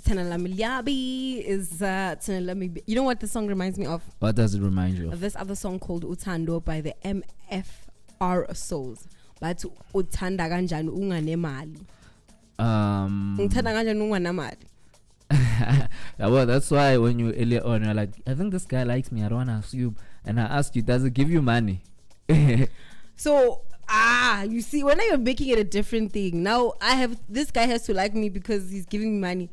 Tanalamilabi is Tanalami. You know what the song reminds me of? What does it remind you of? This other song called Utando by the MFR Souls. But Utanda ganjani unganemali. Utanda ganjani unganamali. Well, that's why when you earlier on you're like, I think this guy likes me, I don't want to assume. And I asked you, does it give you money? So you see, when you're making it a different thing, now this guy has to like me because he's giving me money.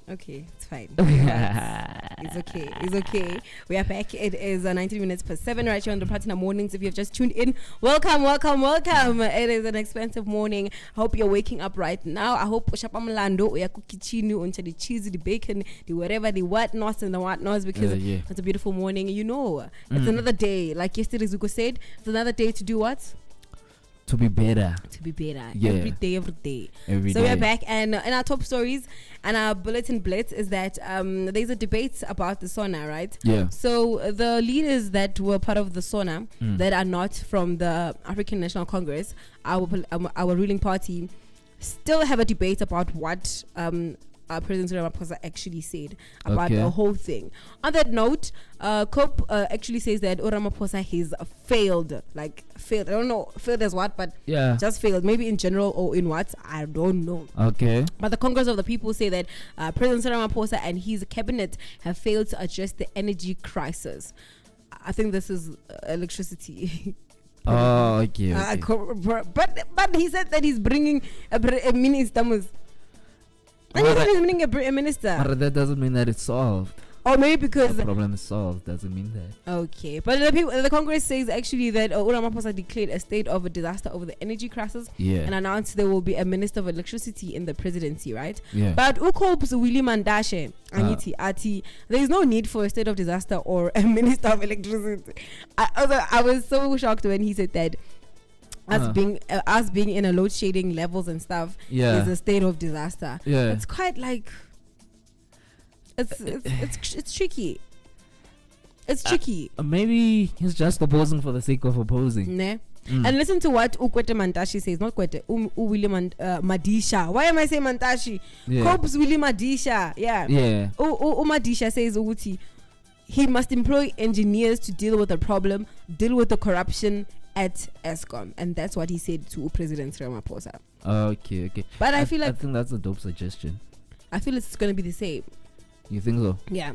Okay, it's fine. It's okay. We are back. It is 19 minutes past 7 right here on the Platinum Mornings. If you've just tuned in, welcome. It is an expensive morning. I hope you're waking up right now. I hope Shapamlando, Oyakukichinu, uncha the cheese, the bacon, the whatever, the whatnots and the whatnots, because it's a beautiful morning. You know, it's another day. Like yesterday Zuko said, it's another day to do what? To be better. Yeah. Every day. So we're back, and in our top stories and our bulletin blitz is that there's a debate about the SONA, right? Yeah. So the leaders that were part of the SONA that are not from the African National Congress, our ruling party, still have a debate about what President Ramaphosa actually said about the whole thing. On that note, COPE actually says that Ramaphosa has failed. I don't know, failed as what, but just failed. Maybe in general or in what, I don't know. Okay. But the Congress of the People say that President Ramaphosa and his cabinet have failed to address the energy crisis. I think this is electricity. Okay. But he said that he's bringing a minister. And he's bringing a minister. But that doesn't mean that it's solved. Or maybe because the problem is solved doesn't mean that. Okay, but the Congress says actually that Ramaphosa declared a state of a disaster over the energy crisis and announced there will be a minister of electricity in the presidency, right? Yeah. But Ukop's Willie Mandashe Aniti there is no need for a state of disaster or a minister of electricity. I was so shocked when he said that. Us being in a load shedding levels and stuff is a state of disaster. Yeah, it's quite like it's tricky. It's tricky. Maybe he's just opposing for the sake of opposing. And listen to what Ukwete Mantashi says. Not Kwete. William Madisha. Why am I saying Mantashi? Cope's William Madisha. Yeah. Madisha says Uti. He must employ engineers to deal with the problem, deal with the corruption at ESCOM, and that's what he said to President Ramaphosa. Okay. But I feel like I think that's a dope suggestion. I feel it's going to be the same. You think so? Yeah,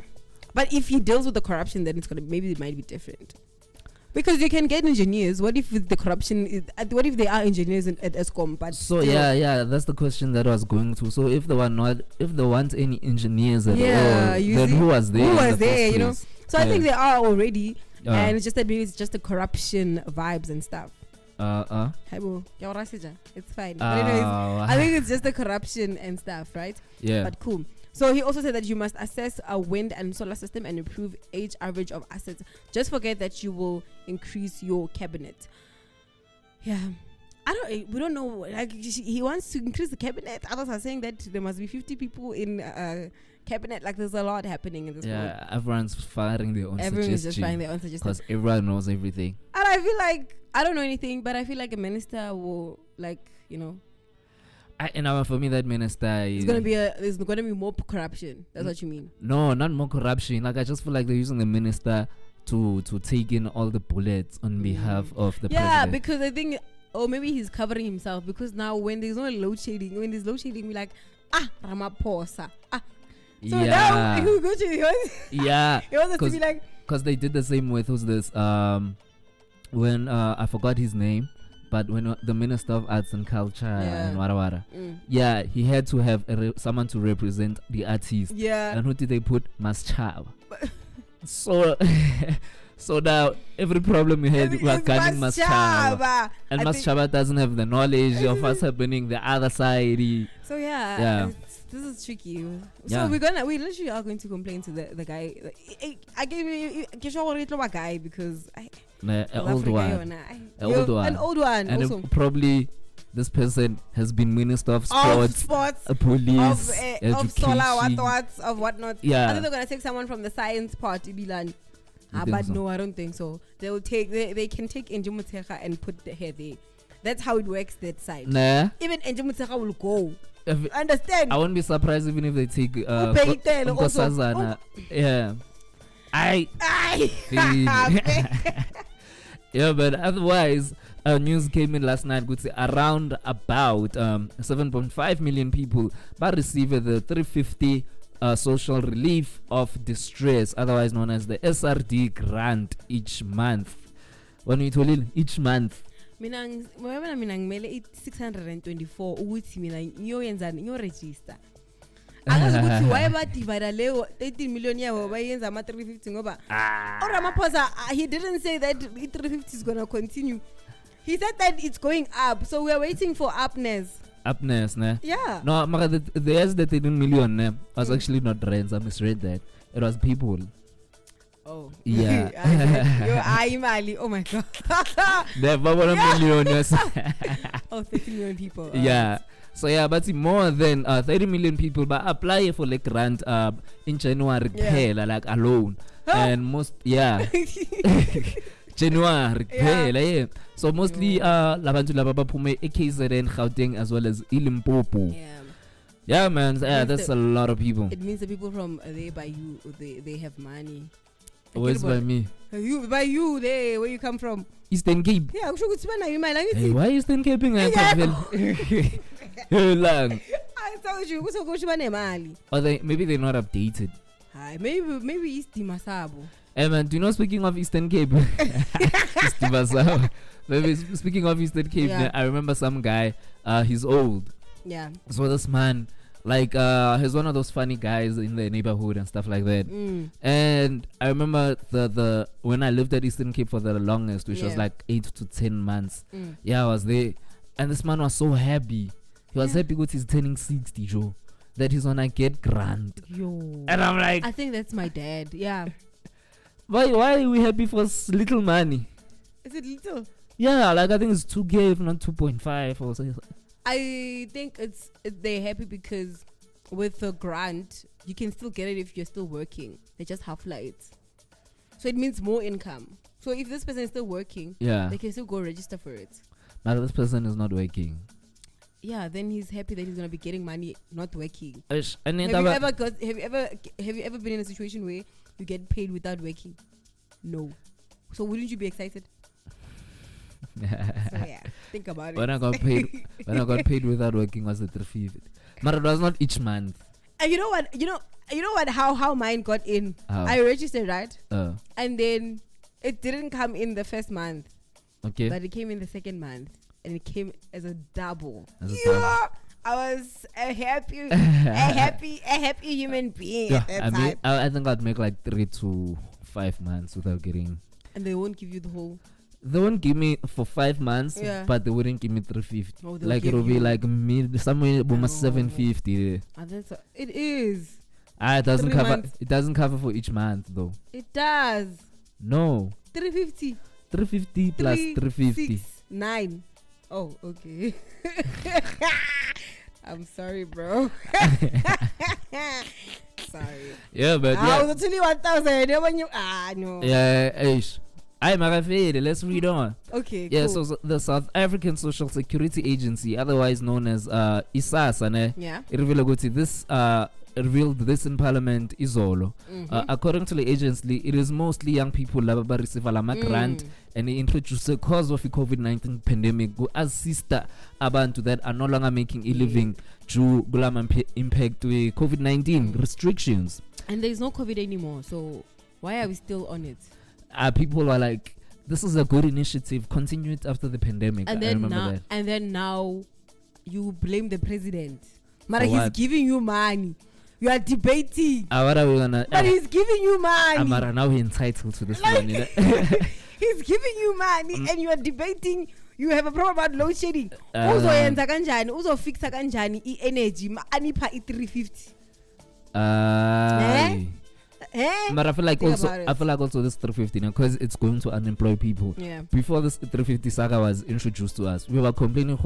but if he deals with the corruption, then maybe it might be different. Because you can get engineers. What if the corruption is? What if they are engineers at ESCOM? But so that's the question that I was going to. So if there weren't any engineers at all, then who was there? Who was there? You know. So I think they are already. And it's just that maybe it's just the corruption vibes and stuff. It's fine. But anyways, I think it's just the corruption and stuff, right? Yeah. But cool. So he also said that you must assess a wind and solar system and improve age average of assets. Just forget that you will increase your cabinet. Yeah. We don't know. Like he wants to increase the cabinet. Others are saying that there must be 50 people in cabinet. Like there's a lot happening in this world. Yeah, everyone's firing their own suggestions. Everyone's just firing their own suggestions. Because everyone knows everything. And I feel like, I don't know anything, but I feel like a minister will, for me, that minister is... There's going to be more corruption. That's what you mean? No, not more corruption. Like, I just feel like they're using the minister to take in all the bullets on behalf of the president. Yeah, because I think... Or maybe he's covering himself, because now when there's no load shedding, we're like, Ramaphosa. So now he will go to he wants to be like, because they did the same with who's this when I forgot his name, but when the Minister of Arts and Culture and Wara he had to have someone to represent the artists. And who did they put? Maschaba. So now every problem we had, we are gunning Maschaba, and Maschaba doesn't have the knowledge of what's happening the other side. So this is tricky. So we literally are going to complain to the guy. I gave you a guy because an old one, and also probably this person has been Minister of Sports, Police, Education, of solar, of whatnot. I think they're gonna take someone from the science part. But no, I don't think so. They can take Njumuteha and put the hair there. That's how it works that side. Nah. Even Enje Mutsaka will go. If- Understand? I won't be surprised even if they take Upeyitele also. Nkosazana. Yeah. I yeah, but otherwise, news came in last night. Good say around about 7.5 million people but received the 350 social relief of distress, otherwise known as the SRD grant each month. When we told each month. Mina ngimele 624 ukuthi mina ngiyoyenzani ngiyoregister. Akazi ukuthi why badivide leyo 18 million yabo bayenza ama 350 ngoba Ramaphosa he didn't say that 350 is going to continue. He said that it's going up, so we are waiting for upness. Upness, ne? Yeah. No, the yes, the 13 million ne, was actually not rents. I misread that. It was people. Oh. Yeah. Oh my God. Never 1 million. Yes. Oh, 30 million people. Yeah. So yeah, but more than 30 million people but apply for like grant in January, like alone. And most January, yeah. So mostly labantu laba baphume eKZN, Gauteng as well as Limpopo. Yeah, man. Yeah, that's a lot of people. It means the people from there by you, they have money. Where's by me? By you, there, where you come from? Eastern Cape. Yeah, I'm sure it's when I hey, why Eastern Cape? I told you, what's going or maybe they're not updated. Hi, maybe it's Dimasabo. Hey man, do you know, speaking of Eastern Cape, maybe speaking of Eastern Cape, I remember some guy, he's old. Yeah. So this man, like, he's one of those funny guys in the neighborhood and stuff like that. And I remember the when I lived at Eastern Cape for the longest, which was like 8 to 10 months. Yeah, I was there. And this man was so happy. He was happy because he's turning 60, Joe. That he's gonna get grant. Yo. And I'm like, I think that's my dad. Yeah. Why are we happy for little money? Is it little? Yeah, like I think it's 2K, if not 2.5 or something. I think they're happy because with the grant you can still get it if you're still working. They just half it, so it means more income. So if this person is still working, they can still go register for it. But this person is not working. Yeah, then he's happy that he's gonna be getting money not working. Have you ever been in a situation where you get paid without working? No. So wouldn't you be excited? So yeah, think about it. When I got paid without working was the 350. But it was not each month. And you know what? How mine got in? I registered, right? And then it didn't come in the first month. Okay. But it came in the second month, and it came as a double. Double. I was a happy human being. Yeah, I think I'd make like 3 to 5 months without getting. And they won't give you the whole. They won't give me for 5 months, but they wouldn't give me 350. Like it'll be like somewhere almost 750. It is. It doesn't cover. Months. It doesn't cover for each month though. It does. No. 350. 350 plus 350. 9. Oh, okay. I'm sorry, bro. Sorry. Yeah, but I was only 1,000. No. Yeah, let's read on. Okay. Yeah, cool. so the South African Social Security Agency, otherwise known as ISASA, revealed this in Parliament Izolo. According to the agency, it is mostly young people that receive a grant and they introduce the cause of the COVID-19 pandemic as sister abantu that are no longer making a living due to impact to COVID-19 restrictions. And there is no COVID anymore, so why are we still on it? People are like, this is a good initiative, continue it after the pandemic. And then now you blame the president. Mara, he's giving you money. You are debating. What are we gonna? But he's giving you money. Amara, now we're entitled to this money. He's giving you money and you are debating. You have a problem about load shedding. Uzoyenza kanjani? Uzofixa kanjani i-energy? Anipha i-350. But I feel like also this 350 because it's going to unemploy people. Yeah. Before this 350 saga was introduced to us, we were complaining,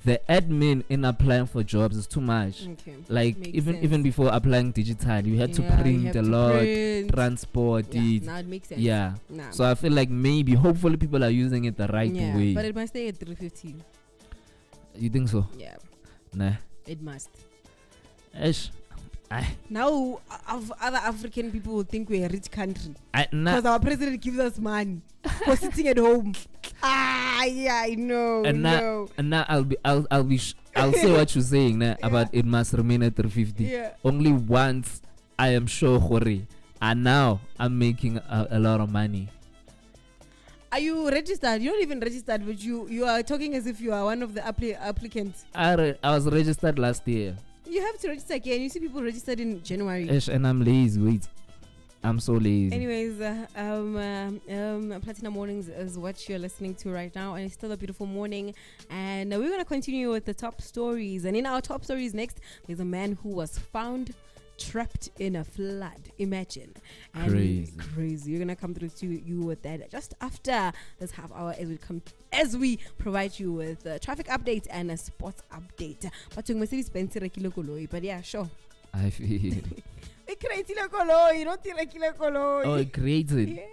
the admin in applying for jobs is too much. Okay. Like Makes even sense. before applying digital, you had to Yeah, you print have a to lot, print. transport Yeah, it. now it makes sense. Yeah. Nah. So I feel like maybe, hopefully, people are using it the right yeah, way. but it must stay at 350. You think so? Yeah, Nah. it must. Ish. Now, other African people will think we're a rich country Nah. because our president gives us money for sitting at home. Yeah, I know. And now I'll say what you're saying nah, about it must remain at 350. Yeah. Only once I am sure, Hori, and now I'm making a lot of money. Are you registered? You're not even registered, but you are talking as if you are one of the applicants. I was registered last year. You have to register again. You see people registered in January. Ish, and I'm lazy. Wait, I'm so lazy. Anyways, Platinum Mornings is what you're listening to right now, and it's still a beautiful morning. And we're gonna continue with the top stories. And in our top stories next, there's a man who was found trapped in a flood. Imagine. And crazy. We're gonna come through to you with that just after this half hour as we provide you with traffic updates and a sports update. But yeah, sure. I feel It created a color, you don't think color. oh, it created. Yes.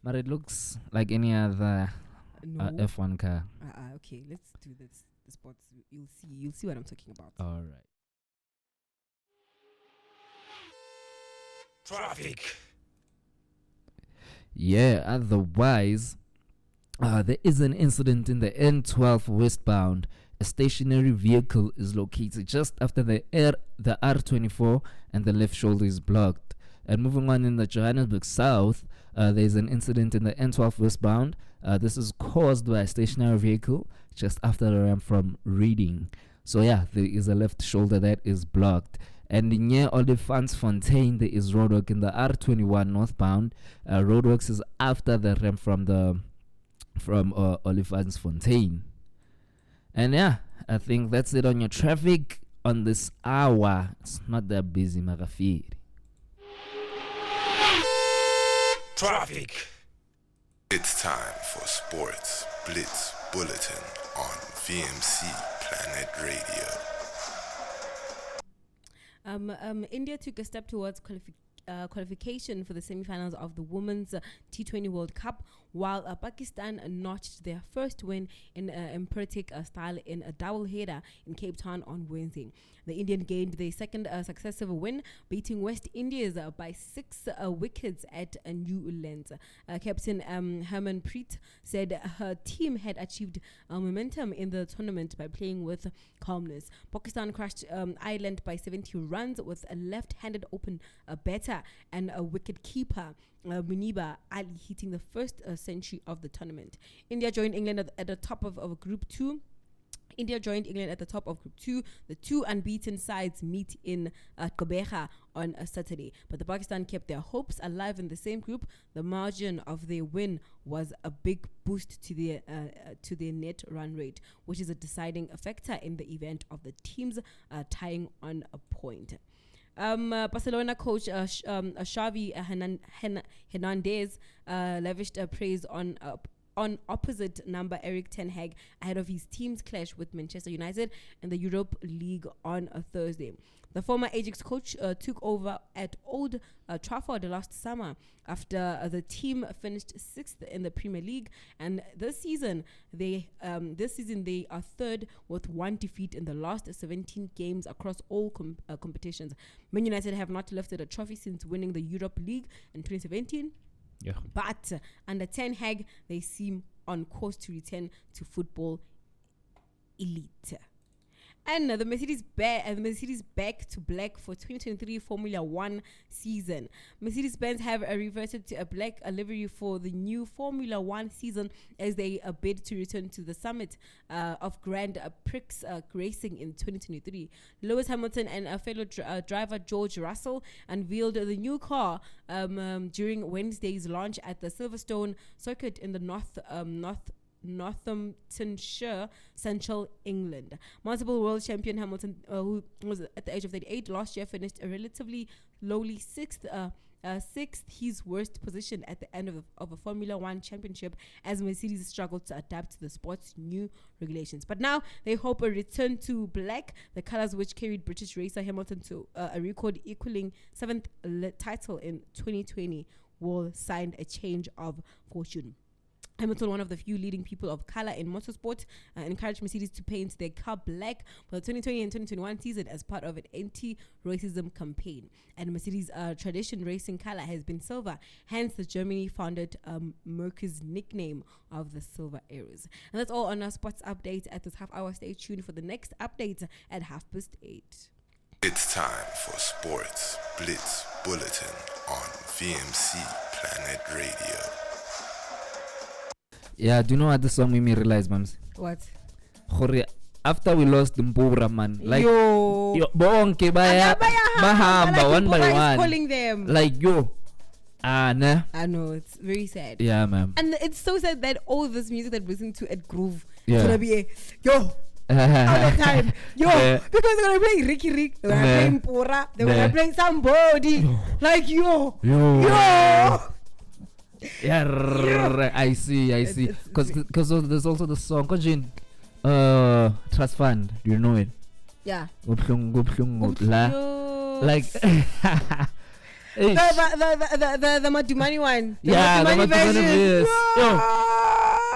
But it looks like any other No. F1 car. Okay, let's do this. The sports. You'll see what I'm talking about. All right. Traffic. Yeah, otherwise, there is an incident in the N12 westbound. A stationary vehicle is located just after the R24 and the left shoulder is blocked. And moving on in the Johannesburg South, there is an incident in the N12 westbound. This is caused by a stationary vehicle just after the ramp from Reading. So yeah, there is a left shoulder that is blocked. And near Olifantsfontein, there is roadwork in the R21 northbound. Roadworks is after the ramp from Olifantsfontein. And yeah, I think that's it on your traffic on this hour. It's not that busy, Magafiri. Traffic. It's time for Sports Blitz Bulletin on VMC Planet Radio. India took a step towards qualification for the semi-finals of the Women's T20 World Cup, while Pakistan notched their first win in emphatic style in a double-header in Cape Town on Wednesday. The Indian gained their second successive win, beating West Indies by 6 wickets at Newlands. Captain Harmanpreet said her team had achieved momentum in the tournament by playing with calmness. Pakistan crushed Ireland by 70 runs with a left-handed open batter and a wicket keeper, Muniba Ali, hitting the first century of the tournament. India joined England at the top of Group 2. India joined England at the top of Group 2. The two unbeaten sides meet in Gqeberha on a Saturday. But the Pakistan kept their hopes alive in the same group. The margin of their win was a big boost to their net run rate, which is a deciding factor in the event of the teams tying on a point. Barcelona coach Xavi Hernandez lavished praise on opposite number Eric Ten Hag ahead of his team's clash with Manchester United in the Europa League on a Thursday. The former Ajax coach took over at Old Trafford last summer after the team finished 6th in the Premier League, and this season they are third with 1 defeat in the last 17 games across all competitions. Man United have not lifted a trophy since winning the Europa League in 2017. Yeah. But under Ten Hag, they seem on course to return to football elite. And the Mercedes back to black for 2023 Formula One season. Mercedes-Benz have reverted to a black livery for the new Formula One season as they bid to return to the summit of Grand Prix racing in 2023. Lewis Hamilton and fellow driver George Russell unveiled the new car during Wednesday's launch at the Silverstone circuit in the Northamptonshire, Central England. Multiple world champion Hamilton, who was at the age of 38 last year, finished a relatively lowly 6th Sixth, his worst position at the end of a Formula One championship as Mercedes struggled to adapt to the sport's new regulations. But now they hope a return to black, the colors which carried British racer Hamilton to a record equaling 7th title in 2020, will sign a change of fortune. Hamilton, one of the few leading people of color in motorsport, encouraged Mercedes to paint their car black for the 2020 and 2021 season as part of an anti-racism campaign. And Mercedes' tradition racing color has been silver, hence the Germany-founded Merc's nickname of the Silver Arrows. And that's all on our sports update at this half hour. Stay tuned for the next update at 8:30. It's time for Sports Blitz Bulletin on VMC Planet Radio. Yeah, do you know what the song made me realize, Mamcy? What? After we lost Mpura, man, like yo, bonke baya bahamba one by one, calling them like yo, nah. I know, it's very sad. Yeah, man. And it's so sad that all this music that we listen to at Groove Yeah. is gonna be yo all the time, yo, because they're gonna play Ricky Rick, they're gonna play Mpura, they're gonna play somebody like yo. Yeah, I see. Because there's also the song. Trust Fund. Do you know it? Yeah. Like the Madumani one. Yeah, the Madumani version.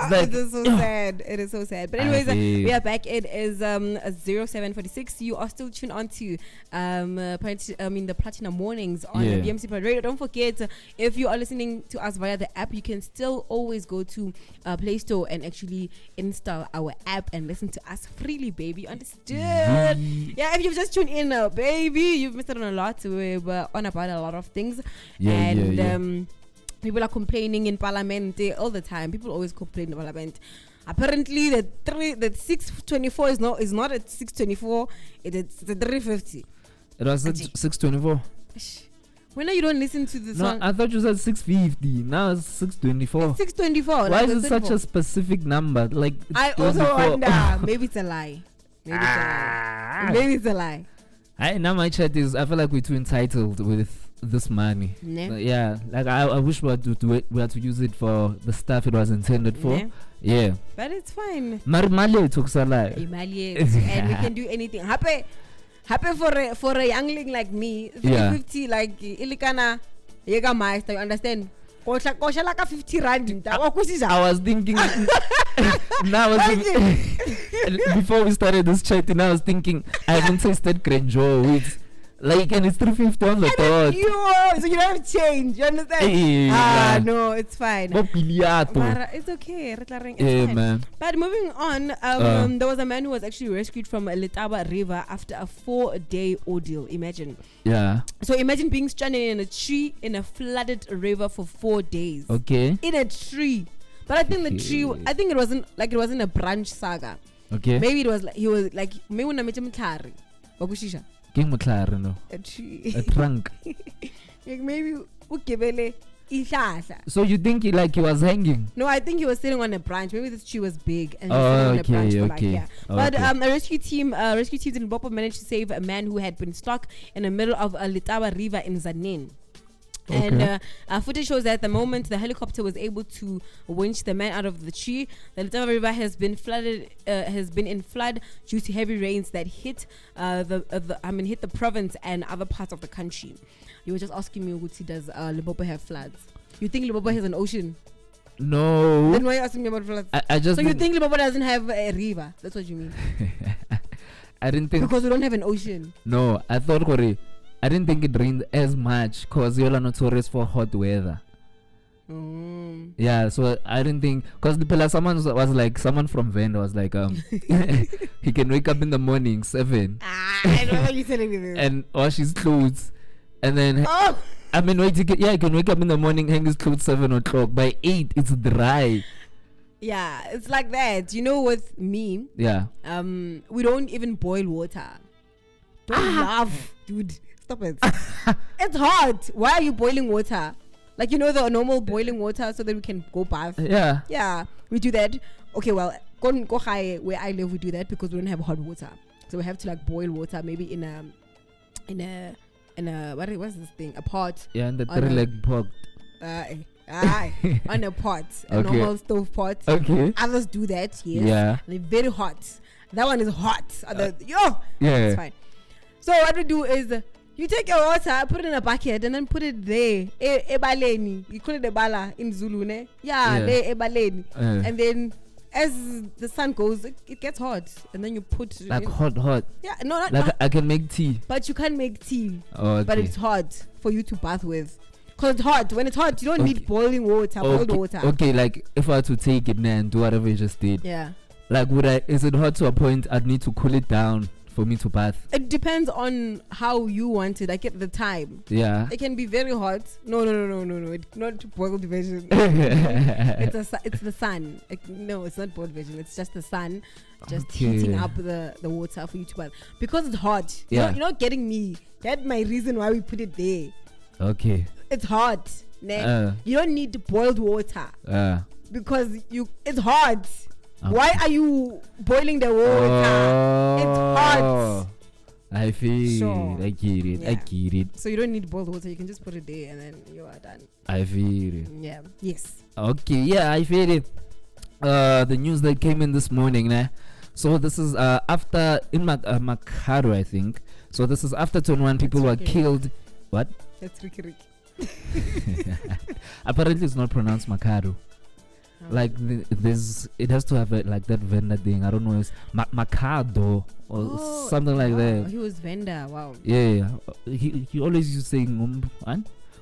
It is so sad. It is so sad. But anyways, we are back. It is 07:46. You are still tuned on to the Platinum Mornings on VMC Planet Radio. Don't forget, if you are listening to us via the app, you can still always go to Play Store and actually install our app and listen to us freely, baby. Understood? Yeah, if you've just tuned in, baby, you've missed out on a lot. We're on about a lot of things. People are complaining in Parliament all the time. People always complain in Parliament. Apparently, the 624 is not at 624. It's at 350. It was at 624. When you don't listen to the song? No, I thought you said 650. Now it's 624. It's 624. Why is it such a specific number? Like I also wonder. Maybe it's a lie. Maybe it's a lie. Now my chat is. I feel like we're too entitled with this money. Yeah, like I wish we had to use it for the stuff it was intended for. Yeah, but it's fine. Mali took salary. And we can do anything. Happy for a youngling like me. 50 like ilikana yega master. You understand? Kosha like a 50 rand. I was thinking. Before we started this chatting, I was thinking I haven't tasted Grenjo with. Like, and it's 350 on the dot. So you don't have change. You understand? No, it's fine. It's okay. It's fine. Man. But moving on, there was a man who was actually rescued from a Letaba River after a 4-day ordeal. Imagine. Yeah. So imagine being stranded in a tree in a flooded river for 4 days. Okay. In a tree. But I think the tree, it wasn't a branch saga. Okay. Maybe it was like, he was like, maybe when I met him, Wakushisha. A tree. A trunk. Like maybe ukebele ihlahla. So you think he was hanging? No, I think he was sitting on a branch. Maybe this tree was big and he was sitting on a branch for like, yeah. But a rescue teams in Limpopo managed to save a man who had been stuck in the middle of a Letaba River in Zanin. And footage shows that at the moment the helicopter was able to winch the man out of the tree. The Letaba River has been in flood due to heavy rains that hit the province and other parts of the country. You were just asking me, Uguti, does Limpopo have floods? You think Limpopo has an ocean? No. Then why are you asking me about floods? So you think Limpopo doesn't have a river? That's what you mean? I didn't think. Because we don't have an ocean. No, I thought I didn't think it rained as much because you're notorious for hot weather. Yeah, so I didn't think, because someone from Venda was like, he can wake up in the morning 7. I know what you're telling me this. And wash his clothes, and then he can wake up in the morning, hang his clothes 7 o'clock. By 8, it's dry. Yeah, it's like that. You know, with me, we don't even boil water. Don't laugh, dude. Stop it. It's hot. Why are you boiling water? Like, you know, the normal boiling water so that we can go bath. Yeah, we do that. Okay, well, go high where I live, we do that because we don't have hot water. So we have to like boil water maybe in a in a what's this thing? A pot. Yeah, and the On a- three-leg pork. On a pot, a Okay. normal stove pot. Okay. Others do that, yes. Yeah. And they're very hot. That one is hot. It's Yeah. fine. So what we do is you take your water, put it in a bucket, and then put it there. Ebaleni. You call it ebala in Zulu, ne? Yeah, Yeah. there ebaleni. Uh, And then as the sun goes, it gets hot, and then you put like hot. Yeah, no, not Like hot, I can make tea. but you can't make tea. Oh, okay. But it's hot for you to bath with. Cause it's hot. When it's hot, you don't Okay. need boiling water. Boiled okay. water. Okay, like if I were to take it now and do whatever you just did, Yeah. like is it hot to a point I'd need to cool it down for me to bath? It depends on how you want it. Like at the time, Yeah. it can be very hot. No. It's not boiled version. It's the sun. No, it's not boiled version. It's just the sun, just heating Okay. up the water for you to bath because it's hot. Yeah. You're not getting me. That's my reason why we put it there. Okay. It's hot. Ne? You don't need boiled water because it's hot. Okay. Why are you boiling the water? It's hot. I feel Sure. I get it. I Yeah. get it. So you don't need boiled water. You can just put it there and then you are done. I feel it. Yeah. Yes. Okay, yeah, I feel it. The news that came in this morning, nah. So this is after in Makaro, I think. So this is after 21 people were Ricky. killed. What? That's Ricky. Apparently, it's not pronounced Makaro. Like there's, it has to have like that vendor thing. I don't know, it's Makado or something like that. He was vendor. Wow. Yeah. He always used saying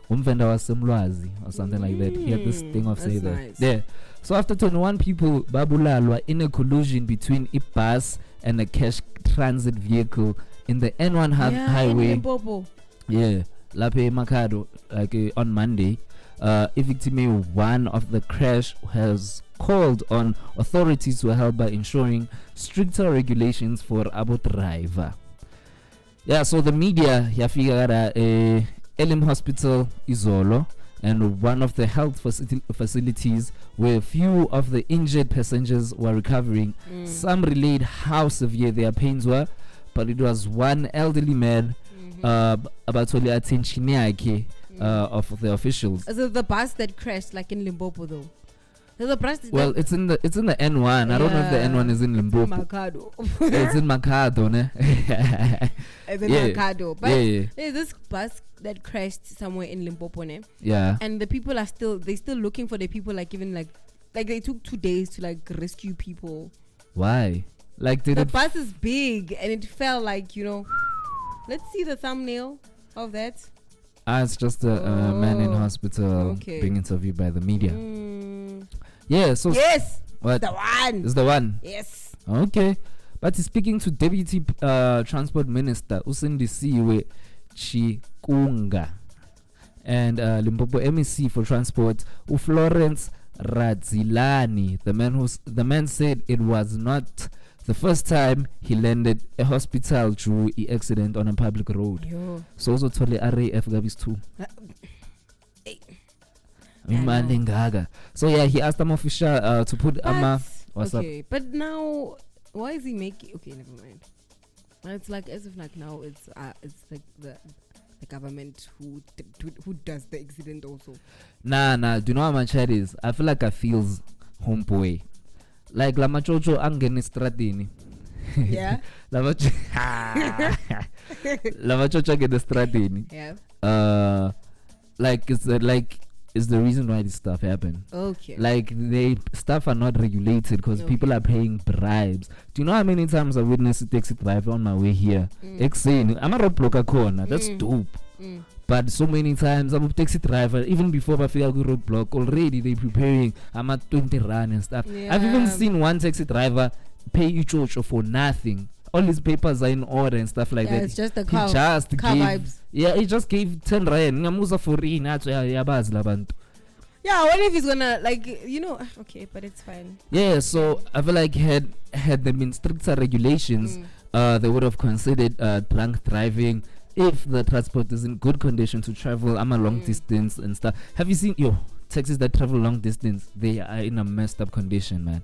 vendor was semlwazi or something like that. He had this thing of saying that. Nice. Yeah. So after 21 people babulalwa in a collision between a bus and a cash transit vehicle in the N1 highway. In Limpopo. Yeah. Lape Makado, like on Monday. A victim one of the crash has called on authorities to help by ensuring stricter regulations for abo driver. Yeah, so the media yafika Elim Hospital Izolo and one of the health facilities where few of the injured passengers were recovering. Some relayed how severe their pains were, but it was one elderly man about attention of the officials. So the bus that crashed, like in Limpopo, though. There's a bus. Well, it's in the N1. I don't know if the N1 is in Limpopo. Mercado. It's in Mercado, ne? It's in Yeah. Mercado. But Yeah. there's this bus that crashed somewhere in Limpopo, ne? Yeah. And the people are still looking for the people. Like even like they took 2 days to like rescue people. Why? Like did The it? bus is big and it felt like, you know. Let's see the thumbnail of that. It's just a man in hospital Okay. being interviewed by the media. Yeah. So Yes. what? The one. Is the one? Yes. Okay. But he's speaking to Deputy Transport Minister Usindisiwe Chikunga and Limpopo MEC for Transport Florence Radzilani. The man said it was not the first time he landed a hospital through an accident on a public road. Yo. So also totally RAF Gabis too. Hey. So yeah, he asked them official to put what's up? Okay, but now why is he making? Okay, never mind. It's like as if like now it's like the government who does the accident also. Nah. Do you know how much that is? I feel like I feels homeboy. Like la machocho angene stratini. Yeah. La machocho angene stratini. Yeah. Like it's the reason why this stuff happened. Okay. Like stuff are not regulated because people are paying bribes. Do you know how many times I witnessed a taxi driver on my way here? I'm a roadblocker corner. That's dope. But so many times I'm a taxi driver, even before I feel like a roadblock, already they preparing. I'm at 20 run and stuff. Yeah. I've even seen one taxi driver pay each other for nothing. All his papers are in order and stuff like that. It's just the He car. just car gave, vibes. yeah, he just gave 10 rand. Ngamuza for yabazi labantu. Yeah, what if he's gonna like okay, but it's fine. Yeah, so I feel like had there been stricter regulations, they would have considered drunk driving if the transport is in good condition to travel. I'm a long distance and stuff. Have you seen taxis that travel long distance? They are in a messed up condition, man.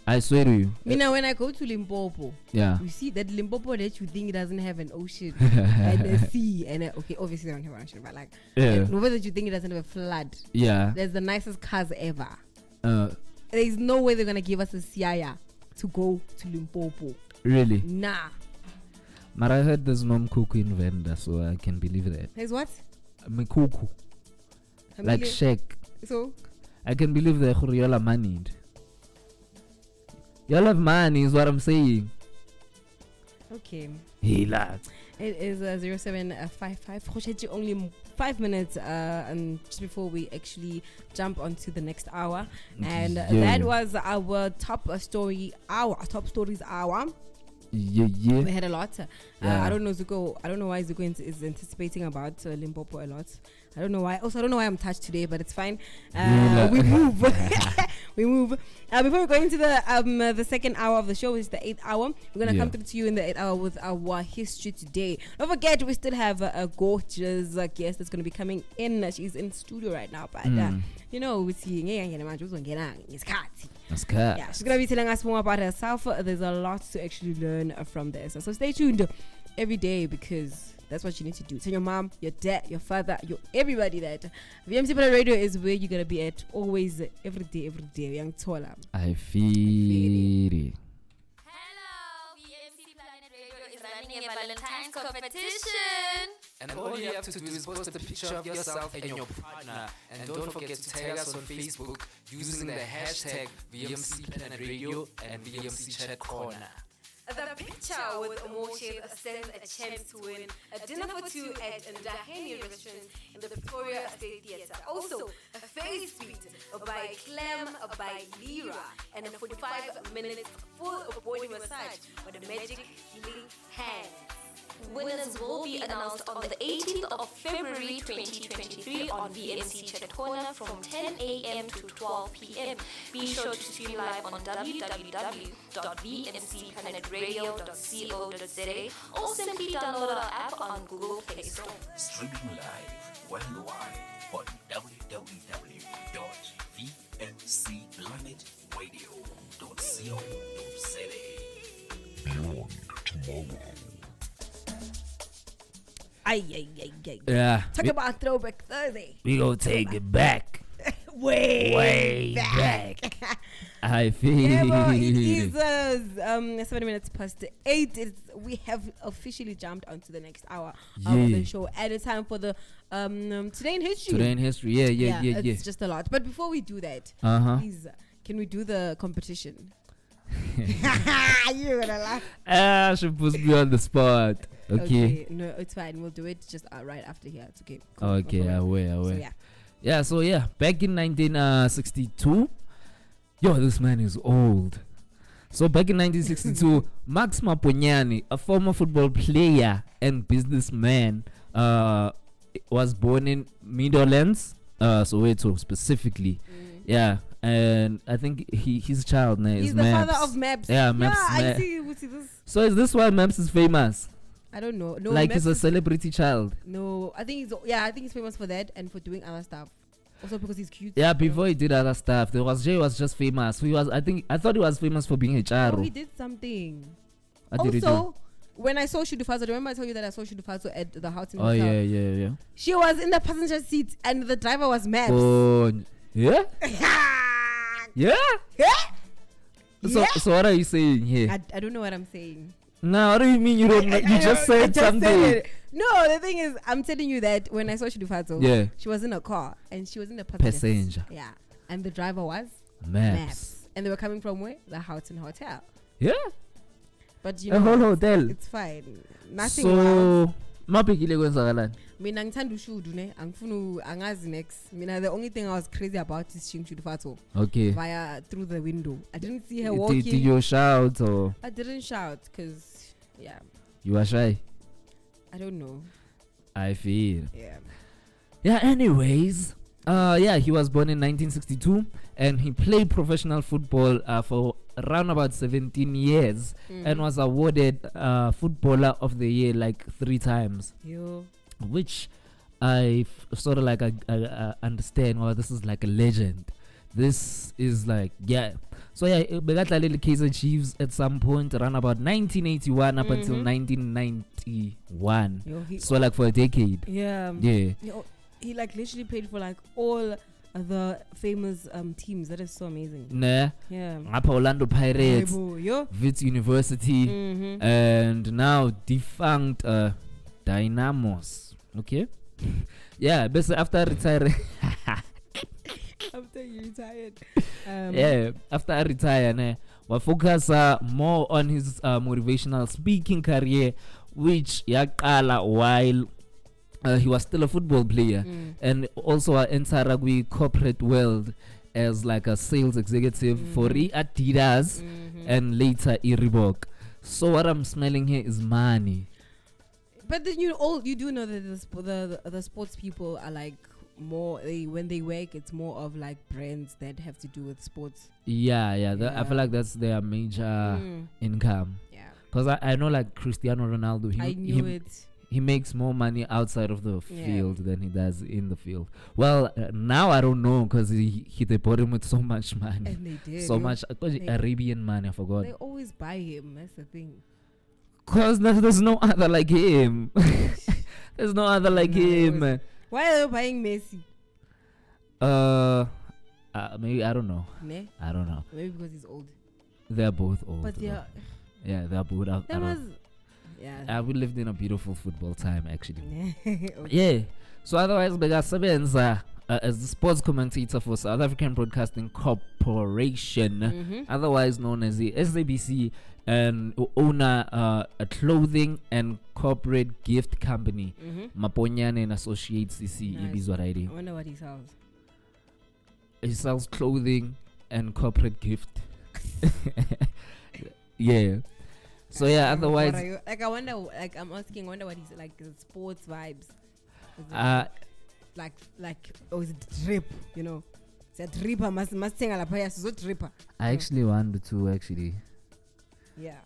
I swear to you. Mina, when I go to Limpopo, Yeah. you see that Limpopo that you think doesn't have an ocean and a sea and okay, obviously they don't have an ocean, but like Limpopo that you think it doesn't have a flood. Yeah. There's the nicest cars ever. Uh, There's no way they're gonna give us a siaya to go to Limpopo. really? Nah. But I heard there's no mkuku in Venda, so I can believe that. There's what? Mkuku. Like Shek. So I can believe that y'all are moneyed. Y'all have money is what I'm saying. okay. Hey lad. It is 0755. Only 5 minutes and just before we actually jump onto the next hour. And that was our top stories hour. Yeah. We had a lot. Yeah. I don't know Zuko. I don't know why Zuko is anticipating about Limpopo a lot. I don't know why. Also, I don't know why I'm touched today, but it's fine. We move. We move. Before we go into the second hour of the show, which is the 8th hour, we're gonna come through to you in the 8th hour with our history today. Don't forget, we still have a gorgeous guest that's gonna be coming in. She's in studio right now, but you know, we're seeing yeah, she's gonna be telling us more about herself. There's a lot to actually learn from this, so stay tuned every day because that's what you need to do. Tell your mom, your dad, your father, your everybody that VMC Planet Radio is where you're gonna be at always, every day. Young Tola. I feel it. Hello, VMC Planet Radio is running a Valentine's competition. And all you have to do is post a picture of yourself and your partner. And don't forget to tag us on Facebook using the hashtag VMC Planet Radio and VMC Chat Corner. The picture with emotion stands a chance to win a dinner for two at Ndaheni restaurant in the Pretoria State Theatre. Also, a face suite by Clem by Lira and a 45-minute full body massage with a magic healing hand. Winners will be announced on the 18th of February 2023 on VMC Chat Corner from 10 a.m. to 12 p.m. Be sure to stream live on www.vmcplanetradio.co.za or simply download our app on Google Play Store. Streaming live worldwide on www.vmcplanetradio.co.za. Beyond tomorrow. Yeah. Talk about Throwback Thursday. We gonna take it back. Way back. I feel yeah, well, it it. is 7 minutes past 8. We have officially jumped onto the next hour of the show, and it's time for the Today in History. Today in history, yeah. It's just a lot. But before we do that, please, can we do the competition? You're gonna laugh. She puts me on the spot. Okay. No, it's fine. We'll do it just right after here. It's okay. Cool. Okay, I will. So back in 1962. Yo, this man is old. So back in 1962, Max Maponyane, a former football player and businessman, was born in Meadowlands, Soweto specifically. Yeah, and I think his child name is Maps. He's the father of Maps. Yeah, Maps. Yeah, I see. We see this. So is this why Maps is famous? I don't know. No, like Maps he's a celebrity child. No, I think he's famous for that and for doing other stuff. Also because he's cute. Yeah, before he did other stuff, Jay was just famous. I thought he was famous for being a charo. Oh, he did something. What did he do? When I saw Shudufazo, remember I told you that I saw Shudufazo at the Houghton Hotel? Oh yeah. She was in the passenger seat and the driver was Maps. Oh yeah. Yeah. So what are you saying here? I don't know what I'm saying. No, what do you mean you don't know? You just said something. No, the thing is, I'm telling you that when I saw Shudufazo, she was in a car and she was in the passenger. Yeah. And the driver was Maps. And they were coming from where? The Houghton Hotel. Yeah. But you know, a whole hotel. It's fine. Nothing. So, mapikile kwenzakalani? Mina ngithanda ushudu ne angifuna angazi next. Mina the only thing I was crazy about is seeing Shudufazo. Okay. Via through the window. I didn't see her walking. Did you shout or? I didn't shout because you were shy. I don't know. I feel. Yeah. Anyways, he was born in 1962 and he played professional football for around about 17 years and was awarded Footballer of the Year like 3 times. Which I sort of like I understand. Well, this is like a legend. This is like So yeah, bekadlalile Kaizer Chiefs at some point around about 1981 up until 1991. So like for a decade. Yeah. He like literally played for like all the famous teams. That is so amazing. Nah. Yeah. Orlando Pirates, Yo. Wits University, and now defunct Dynamos. Okay. Yeah, basically after retiring. After you retired. Yeah, after I retire, we'll focus more on his motivational speaking career, which yakala while he was still a football player, and also enter the corporate world as like a sales executive for Adidas and later Reebok. So what I'm smelling here is money. But then you do know that the sports people are like more when they work, it's more of like brands that have to do with sports. Yeah. I feel like that's their major income. Yeah, because I know like Cristiano Ronaldo, he makes more money outside of the field than he does in the field. Well, now I don't know because they bought him with so much money. And they did so much Arabian money. I forgot. They always buy him. That's the thing. Cause there's no other like him. There's no other like him. Why are they buying Messi? Maybe I don't know. I don't know. Maybe because he's old. They're both old. But they're both out. Yeah. We lived in a beautiful football time actually. Okay. Yeah. So otherwise, Begasabenza as the sports commentator for South African Broadcasting Corporation, otherwise known as the SABC, and owner a clothing and corporate gift company, Maponyane and Associates CC. Nice. I wonder what he sells. He sells clothing and corporate gift. Yeah. So yeah, otherwise, like I wonder, like I'm asking, I wonder what he's like, the sports vibes. Like is it drip? You know, it's a dripper. Must sing a la paya. So dripper. I actually wonder too. Actually. Yeah.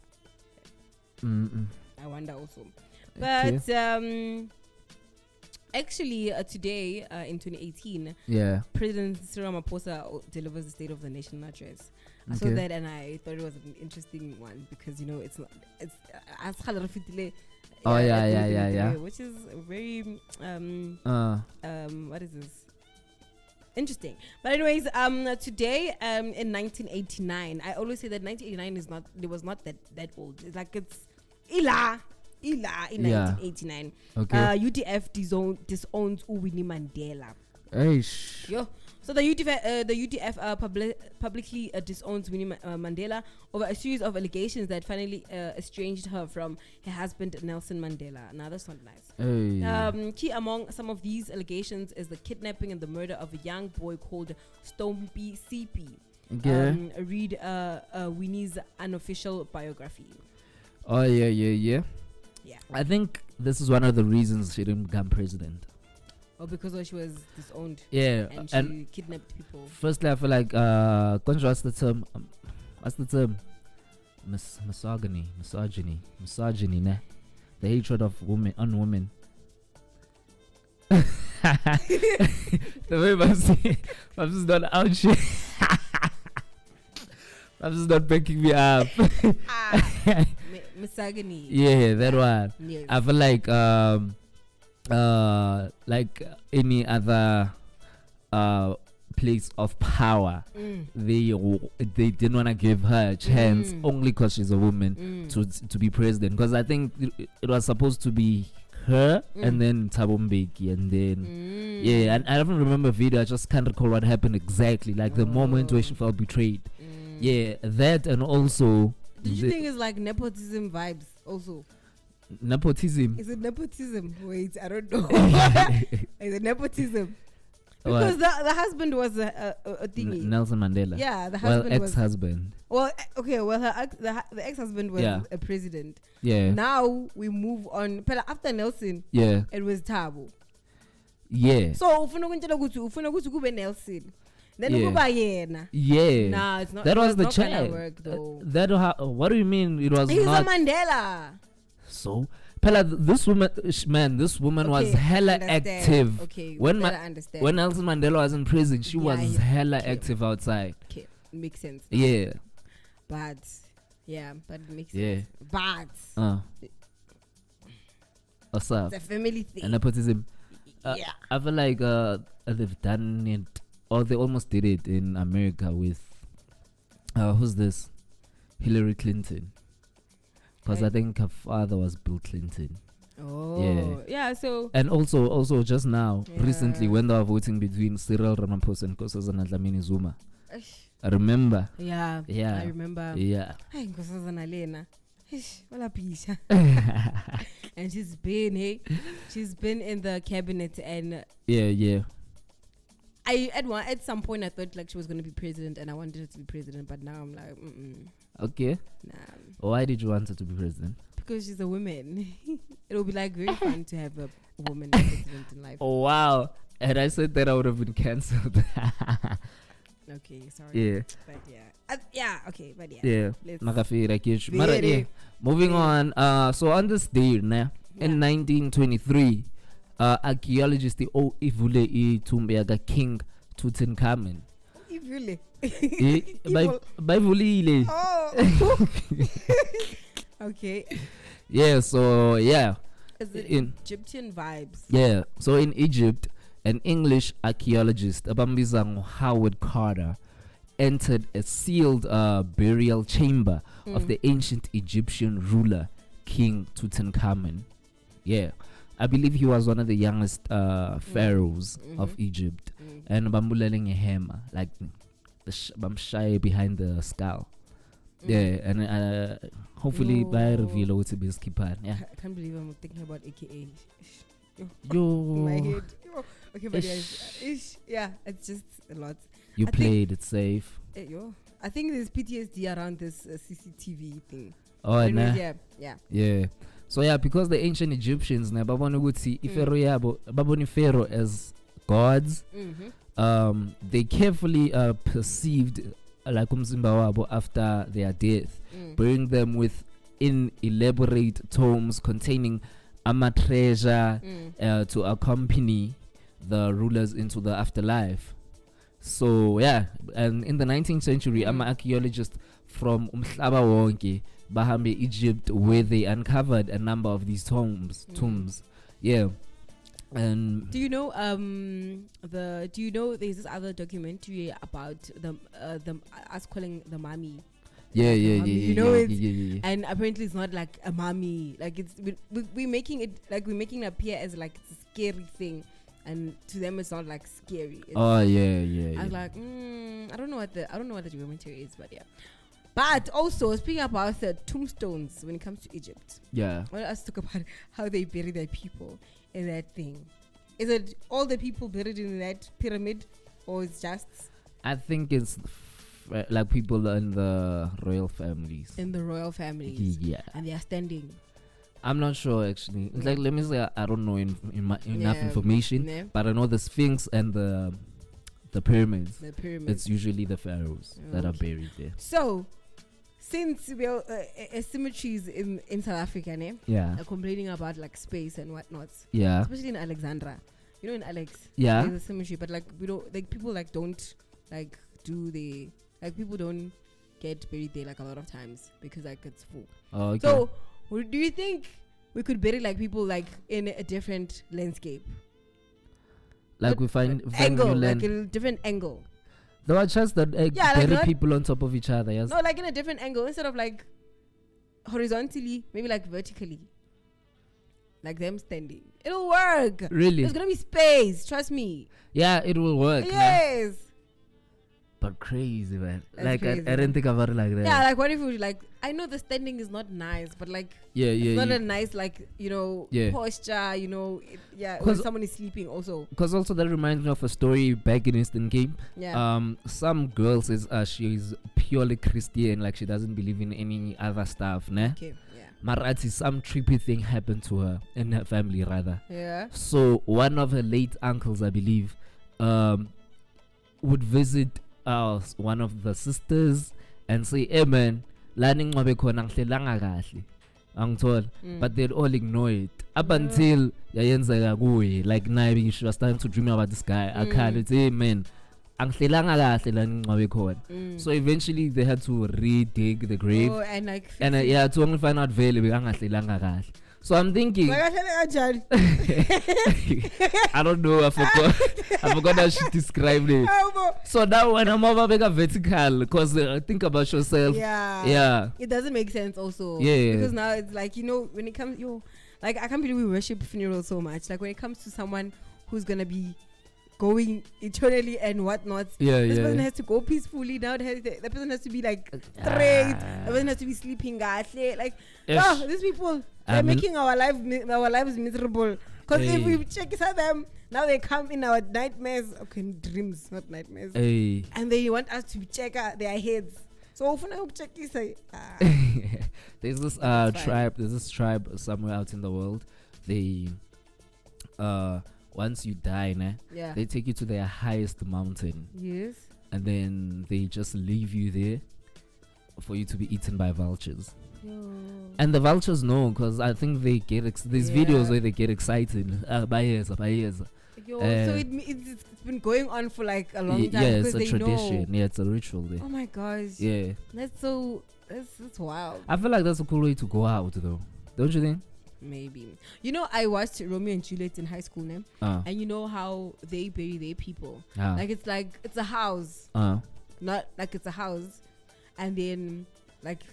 I wonder also, but actually today in 2018, President Cyril Ramaphosa delivers the State of the Nation address. I saw that and I thought it was an interesting one because it's as which is very what is this? Interesting. But anyways, today in 1989, I always say that 1989 was not that old. It's like it's Ila in 1989. UDF disowns Winnie Mandela. Yo. So the UDF publicly disowns Winnie Mandela over a series of allegations that finally estranged her from her husband Nelson Mandela. Now that's not nice. Key among some of these allegations is the kidnapping and the murder of a young boy called Stompie CP. Read Winnie's unofficial biography. Oh yeah. I think this is one of the reasons she didn't become president. Or because she was disowned. Yeah. And she kidnapped people. Firstly, I feel like what's the term? Misogyny, nah. The hatred of women on women. The way I'm just not out shit. I'm just not backing me up. Misogyny. Yeah, that one. Yes. I feel like any other place of power, they didn't want to give her a chance only because she's a woman to be president. Because I think it was supposed to be her and then Thabo Mbeki and then and I don't remember the video. I just can't recall what happened exactly. Like the moment where she felt betrayed. Yeah, that and also. Did you think it's like nepotism vibes also? Nepotism? Is it nepotism? Wait, I don't know. Is it nepotism? Because the husband was a thingy. Nelson Mandela. Yeah, the husband ex-husband. Well, the ex-husband was a president. Yeah. Now we move on. But after Nelson, it was Thabo. Yeah. So ufuna kube Nelson. Then yena. Yeah. Nah, it's not. That was the child. What do you mean? It was He's not. a Mandela. So, this woman was hella active. Okay, when Nelson Mandela was in prison, she was hella active outside. Okay. makes sense now. Yeah. But it makes Yeah. sense. But What's up? it's a family thing. And nepotism. Yeah. I feel like they've done it, or they almost did it in America with who's this? Hillary Clinton. Because I think her father was Bill Clinton. Oh. Yeah. So. And also just now, recently, Yeah. when they were voting between Cyril Ramaphosa and Nkosazana Dlamini Zuma. Eish. I remember. Yeah. Yeah. I remember. Yeah. Hey, Nkosazana Lena. Eish, wala pisha. And she's been in the cabinet, and Yeah. at some point I thought like she was gonna be president, and I wanted her to be president, but now I'm like, Okay. nah, Why did you want her to be president? because she's a woman. It'll be like very fun to have a woman as president in life. Oh wow. And I said that I would have been cancelled. Okay, sorry. Yeah. But okay, but Yeah. Let's Nakafira kishu. Mara, Very. yeah. Moving on. So on this day, in 1923, archaeologist ivule itumbe yaga King Tutankhamun. Ivule. Bayivulile. Oh. Okay. Yeah. So yeah. Is it In Egyptian vibes? Yeah. So in Egypt, an English archaeologist, Abambizango Howard Carter, entered a sealed burial chamber of the ancient Egyptian ruler King Tutankhamun. Yeah, I believe he was one of the youngest pharaohs of Egypt. And bambuleleng a hammer, like the shy behind the skull. Yeah, and hopefully by reveal what it is keeper. Yeah. I can't believe I'm thinking about AKA. Yo. In my head. Yo. Okay, but yeah, it's just a lot. You I played it safe. I think there's PTSD around this CCTV thing. Oh, Anyways, nah. yeah. Yeah. So yeah, because the ancient Egyptians na babona ukuthi ipharaoh yabo babona pharaoh as gods. They carefully perceived like umzimba wabo after their death, burying them within elaborate tombs containing treasure to accompany the rulers into the afterlife. So yeah, and in the 19th century, archaeologists from umhlaba wonke bahambe Egypt, where they uncovered a number of these tombs. Yeah. And do you know there's this other documentary about the us calling the mummy? Yeah. You know it. Yeah. And apparently it's not like a mummy. Like it's we're making it appear as like it's a scary thing, and to them it's not like scary. It's yeah. I was like, I don't know what the documentary is, but yeah. But also speaking about the tombstones when it comes to Egypt. Yeah. I want us to talk about how they bury their people in that thing. Is it all the people buried in that pyramid, or it's just? I think it's like people in the royal families. In the royal families. Yeah. And they are standing. I'm not sure actually. It's like, let me say I don't know enough information, Yeah. but I know the Sphinx and the pyramids. The pyramids. It's usually the pharaohs that are buried there. So, since we are cemeteries in South Africa, Yeah. are complaining about like space and whatnot, Yeah. especially in Alexandra. You know, in Alex, Yeah. there's a cemetery, but like we don't like people like don't like do the like people don't get buried there like a lot of times because like it's full. Oh, okay. So, do you think we could bury like people like in a different landscape? like we find Angle, new land. like in a different angle. There are just that like bury not- people on top of each other. Yes. No, like in a different angle instead of like horizontally, maybe like vertically. Like them standing. It'll work. Really? There's gonna be space. Trust me. Yeah, it will work. Nah. Yes. But crazy, man. That's like crazy. I didn't think about it like that. Yeah, like what if we like? I know the standing is not nice, but like it's not a nice like posture. When 'Cause- someone is sleeping also. Because also that reminds me of a story back in Eastern Cape. Yeah. Some girl says she's purely Christian, like she doesn't believe in any other stuff, ne? Okay. Yeah. Marati, some trippy thing happened to her and her family rather. Yeah. So one of her late uncles, I believe, would visit one of the sisters and say, "Hey man, lani ngobe khona ngihlelanga kahle." Angithola, but they'd all ignore it up until yayenzeka kuye. Like now she was starting to dream about this guy. I can't. Hey man, angihlelanga kahle la ngingcwabe khona. So eventually they had to re-dig the grave. Oh, and like And yeah, to only find out vele bekangahlelanga kahle. So I'm thinking I don't know, I forgot how she described it. So now when I'm over bigger vertical, because think about yourself. Yeah. It doesn't make sense also. Yeah. Because now it's like, you know, when it comes, like I can't believe we worship funerals so much. Like when it comes to someone who's gonna be going eternally and whatnot, this person has to go peacefully. Now the person has to be like straight. The person has to be sleeping. Like, these people, they're making our lives miserable. Because if we check them, now they come in our nightmares. Okay, dreams, not nightmares. And they want us to check their heads. So often I hope check this. There's this tribe. There's this tribe somewhere out in the world. They once you die, they take you to their highest mountain. Yes. And then they just leave you there for you to be eaten by vultures. And the vultures know, because I think they get there's videos where they get excited. So it's been going on for like a long time. Yeah, it's a tradition. Yeah, it's a ritual there. Oh my gosh. Yeah. That's wild. I feel like that's a cool way to go out though. Don't you think? Maybe. You know, I watched Romeo and Juliet in high school, and you know how they bury their people. Like it's a house. Not like it's a house. And then like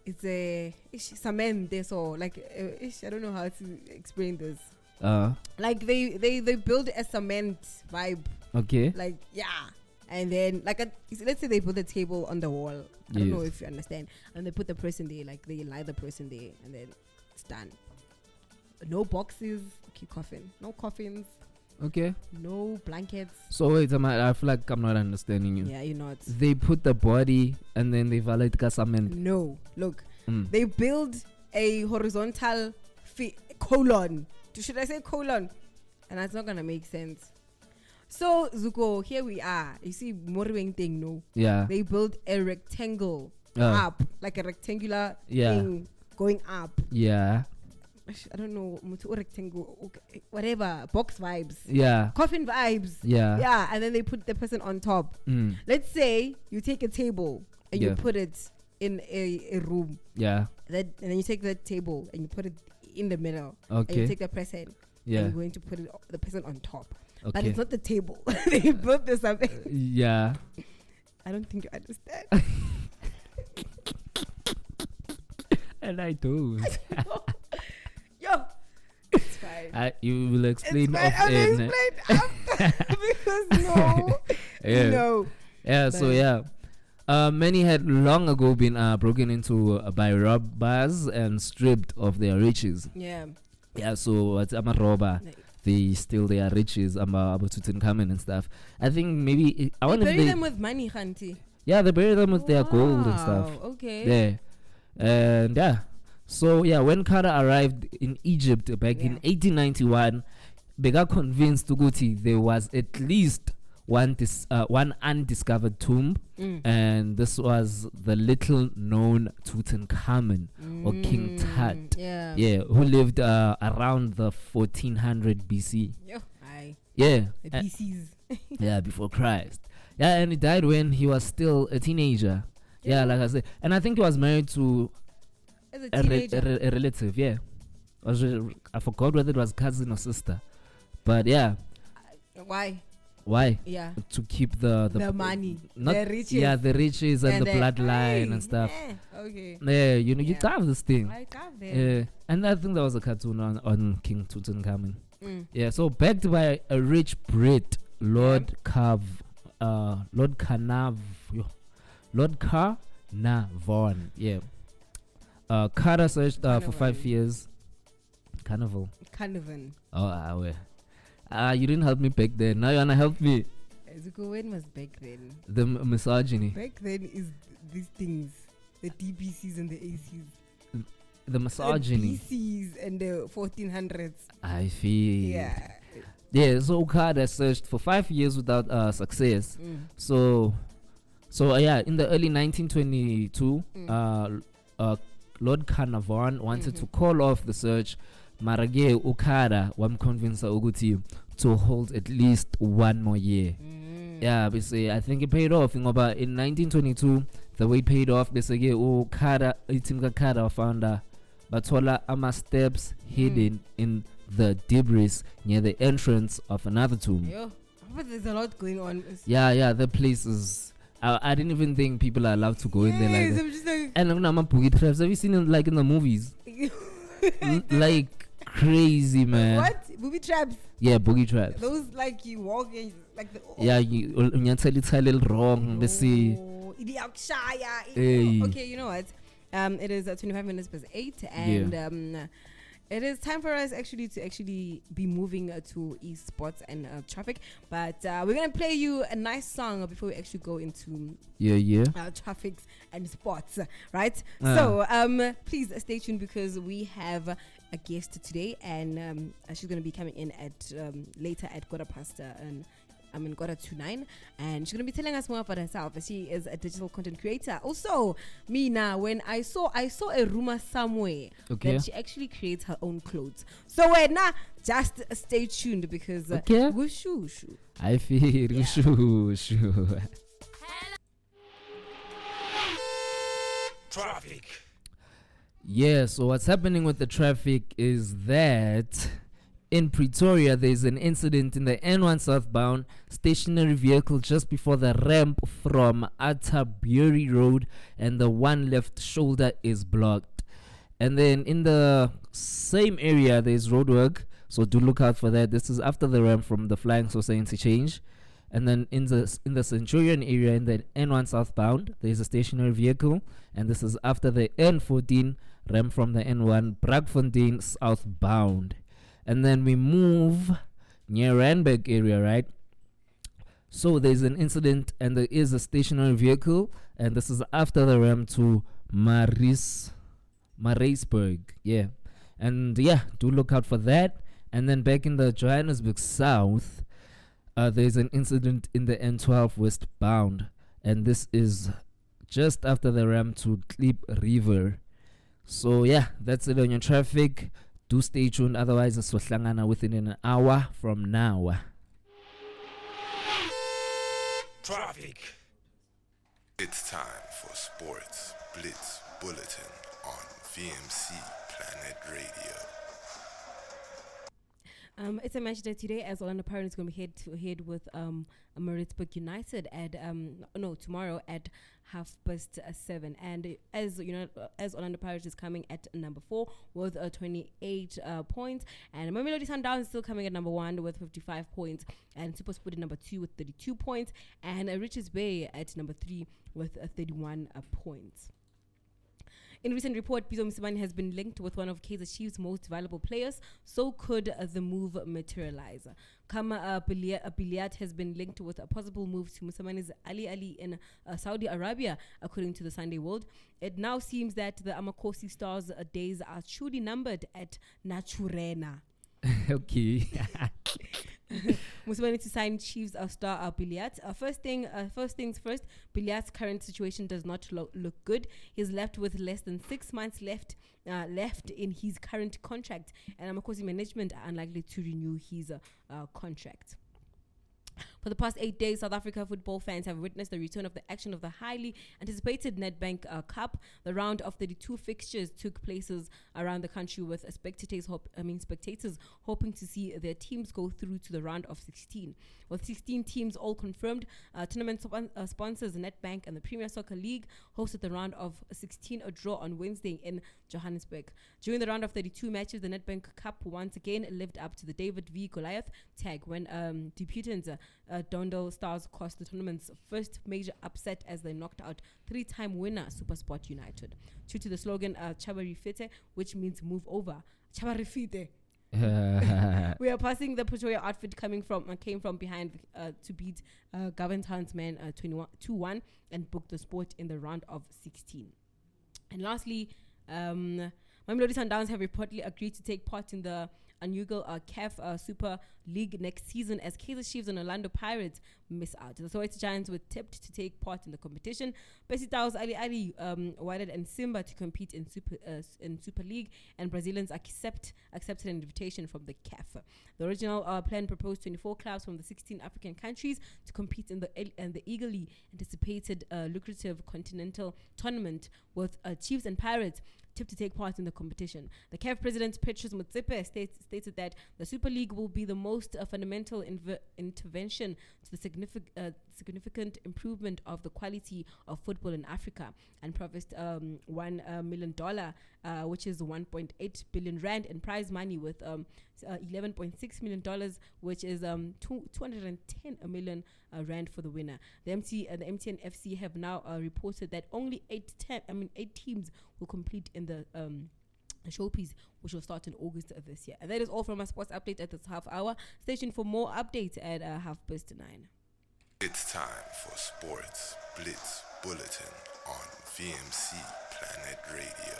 it's a cement there, so like I don't know how to explain this. Like they build a cement vibe. Okay. Like and then like let's say they put a table on the wall. I don't know if you understand. And they put the person there, like they lie the person there, and then it's done. No boxes. Okay, coffin. No coffins. Okay. No blankets. So wait, I feel like I'm not understanding you. Yeah, you're not. They put the body and then they validate cement. No, look. They build a horizontal colon. Should I say colon? And that's not gonna make sense. So Zuko, here we are. You see, Moriweng thing, no? Yeah. They build a rectangle up, like a rectangular thing going up. Yeah. I don't know, rectangle, okay, whatever, box vibes. Yeah. Coffin vibes. Yeah. Yeah, and then they put the person on top. Let's say you take a table and you put it in a room. Yeah. And then you take that table and you put it in the middle. Okay. And you take the person and you're going to put the person on top. Okay. But it's not the table. They built this up. Yeah. I don't think you understand. And I do. Yo, it's fine. You will explain off air. Because no. No. Yeah, but so many had long ago been broken into by robbers and stripped of their riches. Yeah. Yeah, so I'm a robber. They steal their riches about Tutankhamun and stuff. I think maybe I want to bury them with money, Khanti. Yeah, they bury them with their gold and stuff. Okay. Yeah. And so when Carter arrived in Egypt back in 1891, they got convinced Tuguti there was at least one undiscovered tomb, and this was the little known Tutankhamun or King Tut, who lived around the 1400 BC. The BCs. Before Christ. Yeah, and he died when he was still a teenager. Yeah, like I said, and I think he was married to a relative. Yeah, I forgot whether it was cousin or sister, but yeah. Why? Yeah. To keep the money, the riches. Yeah, the riches and the bloodline and stuff. Okay. Yeah, you carve this thing. I carve them. Yeah, and I think there was a cartoon on King Tutankhamun. Yeah, so backed by a rich Brit, Lord Carnarvon. Yeah. Carter searched for 5 years. Carnival. Oh, you didn't help me back then. Now you wanna help me? When was back then? The misogyny. Back then is these things, the DBCs and the ACs. The misogyny. The DCs and the 1400s. I feel. Yeah. Yeah. So Carter searched for 5 years without success. So in the early 1922, Lord Carnarvon wanted to call off the search. Marage Okada wam convince Uguti to hold at least 1 more year. Yeah, basically, I think it paid off. But in 1922, the way it paid off, basically, Kada, itimka Kada founder, Batola Ama steps hidden in the debris near the entrance of another tomb. Yo, but there's a lot going on. Yeah, the place is. I didn't even think people are allowed to go in there like that. I'm just like, And I'm boogie traps. Have you seen it like in the movies? Like crazy, man. what? Booby traps? Yeah, boogie traps. Those like you walk and like the. Yeah, you tell it's a little wrong. Let's see. Hey. Okay, you know what? It is 25 minutes past 8, and it is time for us actually to be moving to esports and traffic. But we're gonna play you a nice song before we actually go into traffics and sports, right? So please stay tuned because we have a guest today, and she's gonna be coming in at later at quarter to 9, and she's gonna be telling us more about herself. She is a digital content creator. Also, Mina, when I saw a rumor somewhere that she actually creates her own clothes. So just stay tuned because whooshu. I feel shoo. Traffic. Yeah, so what's happening with the traffic is that in Pretoria, there's an incident in the N1 southbound stationary vehicle just before the ramp from Atterbury Road, and the one left shoulder is blocked. And then in the same area, there's roadwork, so do look out for that. This is after the ramp from the Flying Saucer interchange. And then in the Centurion area, in the N1 southbound, there's a stationary vehicle, and this is after the N14 ramp from the N1 Bragfontein southbound. And then we move near Randburg area, right? So there's an incident and there is a stationary vehicle, and this is after the ramp to Maritzburg. Yeah. And do look out for that. And then back in the Johannesburg South, there's an incident in the N12 westbound, and this is just after the ramp to Klip River. So that's it on your traffic. Do stay tuned, otherwise it's within an hour from now. Traffic. It's time for Sports Blitz Bulletin on VMC Planet Radio. It's a match day today as Orlando Pirates going to be head with Maritzburg United at tomorrow at 7:30. And as you know, as Orlando Pirates is coming at number 4 with 28 points, and Mamelodi Sundowns is still coming at number 1 with 55 points, and SuperSport at number 2 with 32 points, and Richards Bay at number 3 with 31 points. In a recent report, Bizo Msimane has been linked with one of Kaizer Chiefs' most valuable players. So could the move materialize. Kama Biliat has been linked with a possible move to Msimane's Ali in Saudi Arabia, according to the Sunday World. It now seems that the Amakosi Stars' days are truly numbered at Naturena. Okay. Musimane to sign Chiefs star Biliat. First things first, Biliat's current situation does not look good. He's left with less than 6 months left in his current contract, and Amakosi management are unlikely to renew his contract. For the past 8 days, South Africa football fans have witnessed the return of the action of the highly anticipated Nedbank Cup. The round of 32 fixtures took places around the country, with spectators hoping to see their teams go through to the round of 16. With 16 teams all confirmed, tournament sponsors Nedbank and the Premier Soccer League hosted the round of 16, a draw on Wednesday in Johannesburg. During the round of 32 matches, the Nedbank Cup once again lived up to the David v. Goliath tag when debutants Dondal Stars cost the tournament's first major upset as they knocked out 3-time winner SuperSport United. True to the slogan Chabarifite, which means move over. Chabarifite. We are passing the Pretoria outfit came from behind to beat Govan men 2-1 and book the sport in the round of 16. And lastly, Mamelodi Sundowns have reportedly agreed to take part in the inaugural CAF Super League next season as Kaizer Chiefs and Orlando Pirates miss out. The Soweto Giants were tipped to take part in the competition. Besitao's Ali Wydad and Simba to compete in Super League, and Brazilians accepted an invitation from the CAF. The original plan proposed 24 clubs from the 16 African countries to compete in the eagerly anticipated lucrative continental tournament, with Chiefs and Pirates tipped to take part in the competition. The CAF president Petrus Motsepe stated that the Super League will be the most fundamental intervention to the significant improvement of the quality of football in Africa, and promised $1 million, which is 1.8 billion rand, in prize money, with $11.6 million, which is 210 million rand for the winner. The MTN FC have now reported that only 8 teams will complete in the showpiece, which will start in August of this year. And that is all from our sports update at this half hour. Stay tuned for more updates at 9:30. It's time for Sports Blitz Bulletin on VMC Planet Radio.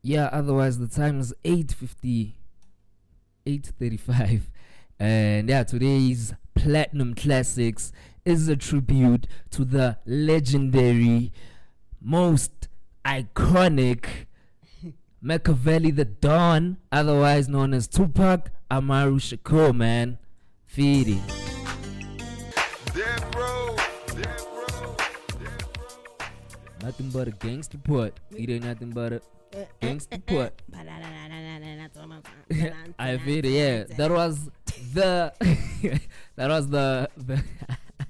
Yeah, otherwise the time is 8:35. And yeah, today's Platinum Classics is a tribute to the legendary, most iconic Machiavelli the Don, otherwise known as Tupac Amaru Shakur, man. Feed it. Nothing but a gangster put. It ain't nothing but a gangster put. I feel it, yeah. That was the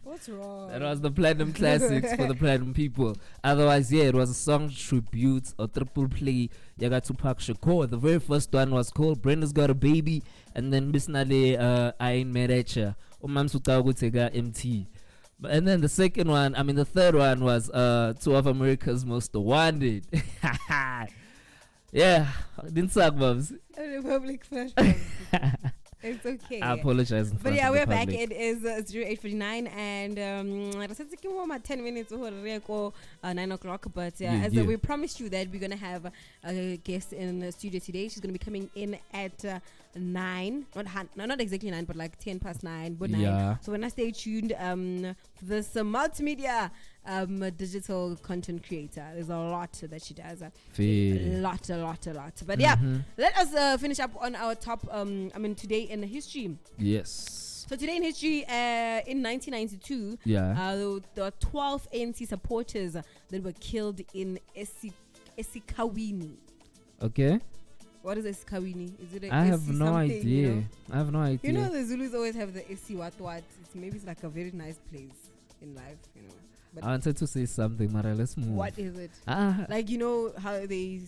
What's wrong? That was the Platinum Classics for the Platinum people. Otherwise, yeah, it was a song tribute or triple play. Yaga Tupac Shakur. The very first one was called Brenda's Got a Baby, and then Bisnale Ain Merecha. Mamcy Tega MT. And then the third one was two of America's Most Wanted. Yeah, didn't suck, Mamcy. Republic Flash. It's okay. I apologize. But yeah, we're back. It is 08:49, and it's 10 minutes or 9 o'clock. But as we promised you that we're gonna have a guest in the studio today. She's gonna be coming in at 9, not exactly 9, but like 10 past 9. But 9. Yeah. So when I stay tuned, for this multimedia digital content creator, there's a lot that she does. A lot. But yeah, let us finish up on our top. Today in history. Yes. So today in history, in 1992, there were 12 ANC supporters that were killed in Esikawini. Okay. What is Esikawini? Is it? I have no idea. You know? I have no idea. You know, the Zulus always have the Esi what. Maybe it's like a very nice place in life. You know. But I wanted to say something, Mara. Let's move. What is it? Like, you know how they.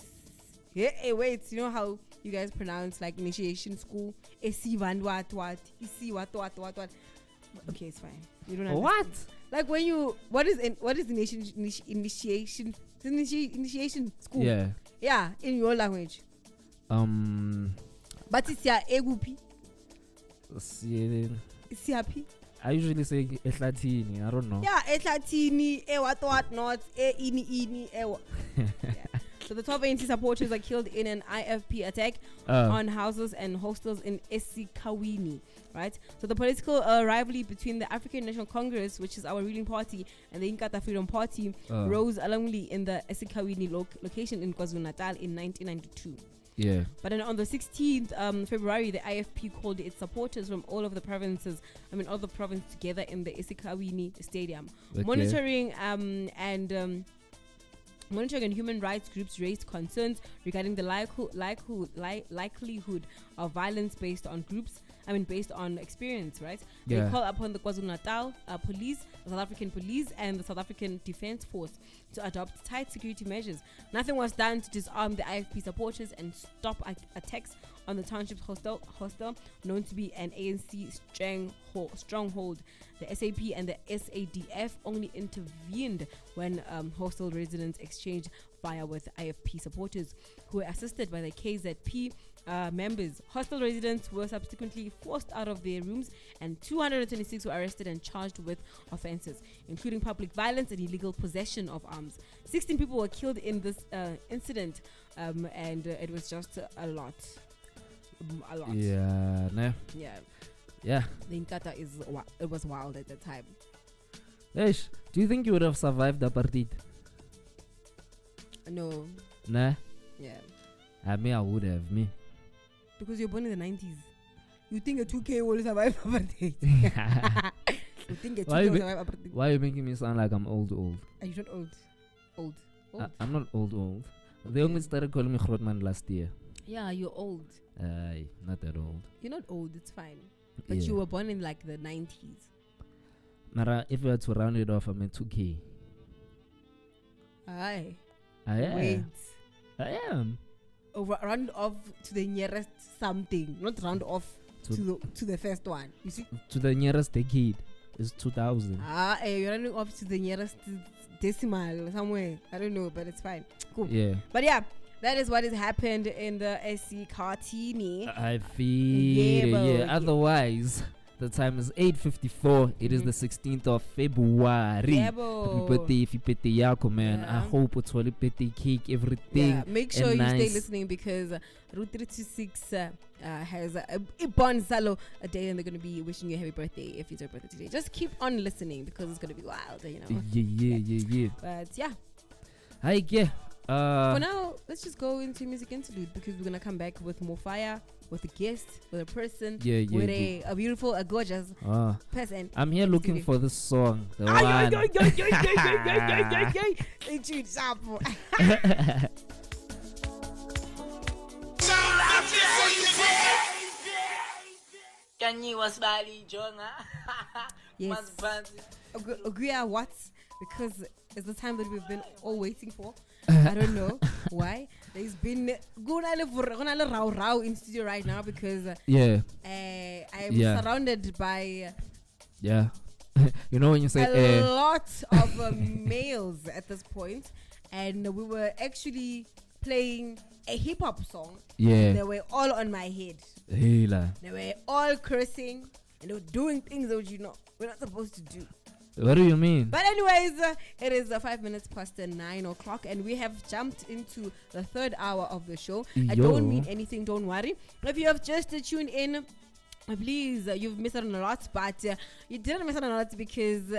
Hey, wait. You know how you guys pronounce like initiation school? Esi what. Esi what. Okay, it's fine. You don't understand. What? Like when you what is initiation school? Yeah. Yeah, in your language. But it's ya egupi. It's happy. I usually say Eslatini. I don't know. Yeah, Eslatini, what not, ini, So the top ANC supporters are killed in an IFP attack on houses and hostels in Esikawini, right? So the political rivalry between the African National Congress, which is our ruling party, and the Inkatha Freedom Party rose alarmingly in the Esikawini location in KwaZulu-Natal in 1992. Yeah. But then on the 16th February, the IFP called its supporters from all the provinces together in the Esikawini Stadium. Okay. Monitoring and human rights groups raised concerns regarding the likelihood of violence based on experience, right? Yeah. They call upon the KwaZulu-Natal police, the South African police, and the South African Defence Force to adopt tight security measures. Nothing was done to disarm the IFP supporters and stop attacks on the township's hostel known to be an ANC stronghold. The SAP and the SADF only intervened when hostel residents exchanged fire with IFP supporters, who were assisted by the KZP members. Hostel residents were subsequently forced out of their rooms, and 226 were arrested and charged with offences, including public violence and illegal possession of arms. 16 people were killed in this incident, and it was just a lot. a lot. Yeah, nah. Yeah. The Inkatha it was wild at the time. Ish, do you think you would have survived apartheid? No. Nah. Yeah. I would have, me. Because you're born in the 90s. You think a 2K will survive apartheid? You think a 2K will survive apartheid? Why are you making me sound like I'm old? Are you not old? Old. I'm not old. They only started calling me Grootman last year. Yeah, you're old. Not that old. You're not old, it's fine. But you were born in like the 90s. Mara, if you had to round it off, I'm at 2K. Aye. I am. Wait. I am. Round off to the nearest something, not round off to the first one. You see? To the nearest decade is 2000. You're running off to the nearest decimal somewhere. I don't know, but it's fine. Cool. Yeah. But yeah, that is what has happened in the SC Kartini. I feel yeah. Otherwise, the time is 8:54. It is the 16th of February. Happy birthday, Fipete Yako, man. I hope it's all birthday cake, everything. Yeah, make sure you stay listening because Route 326 has a Bonzalo a day, and they're gonna be wishing you a happy birthday if it's your birthday today. Just keep on listening because it's gonna be wild, you know. Yeah. But yeah. Hi, yeah. For now, let's just go into music interlude because we're gonna come back with more fire, with a guest, with a person, with a beautiful, a gorgeous person. I'm here looking for the song. The one. Yes. What? Because it's the time that we've been all waiting for. I don't know why. There's been rao in studio right now because I'm surrounded by you know when you say a lot of males at this point, and we were actually playing a hip hop song. Yeah, they were all on my head. They were all cursing and they were doing things that we're not supposed to do. What do you mean? But anyways, it is 5 minutes past 9 o'clock and we have jumped into the third hour of the show. I don't mean anything, don't worry. If you have just tuned in, please, you've missed out on a lot, but you didn't miss out on a lot because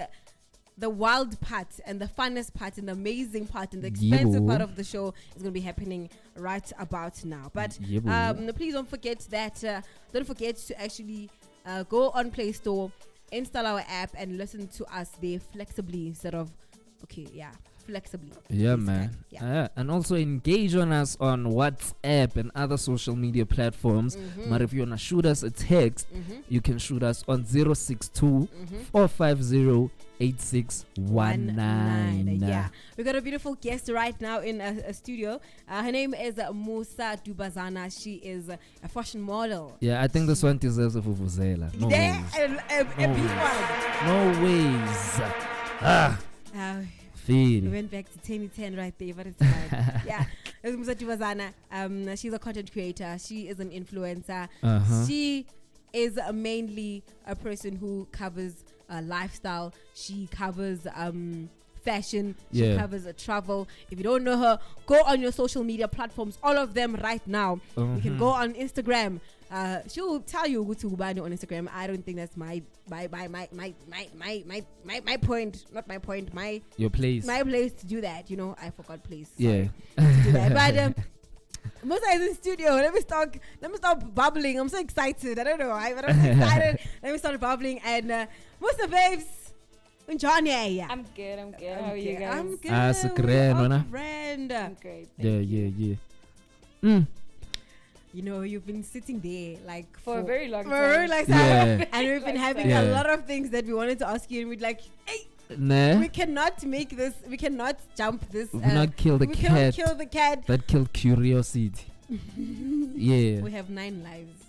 the wild part and the funnest part and the amazing part and the expensive part of the show is going to be happening right about now. But please don't forget that, don't forget to actually go on Play Store, install our app and listen to us there flexibly instead of flexibly. Yeah, man. And also engage on us on WhatsApp and other social media platforms. But if you want to shoot us a text, you can shoot us on 062 450 8619. Yeah, we got a beautiful guest right now in a studio. Her name is Musa Dubazana. She is a fashion model. Yeah, I think this one deserves a vuvuzela. No ways. We went back to 2010 right there, but it's fine. Yeah, it's Musa Dubazana. She's a content creator. She is an influencer. She is mainly a person who covers lifestyle. She covers fashion. She covers travel. If you don't know her, go on your social media platforms, all of them right now. You can go on Instagram. She'll tell you who to buy on Instagram. I don't think that's my point. Not my point. Your place. My place to do that. You know, I forgot place. Yeah. To do that. But Musa is in studio. Let me start bubbling. I'm so excited. I don't know why, but I'm so excited. Let me start bubbling. And Musa babes, Johnny. I'm good. How are you guys? I'm good. I'm great. Yeah. You know, you've been sitting there like for a very long time. Yeah. And we've been having a lot of things that we wanted to ask you, and we're like, hey, we cannot make this. We cannot jump this. We cannot kill the cat. We cannot kill the cat. That killed curiosity. Yeah. We have 9 lives.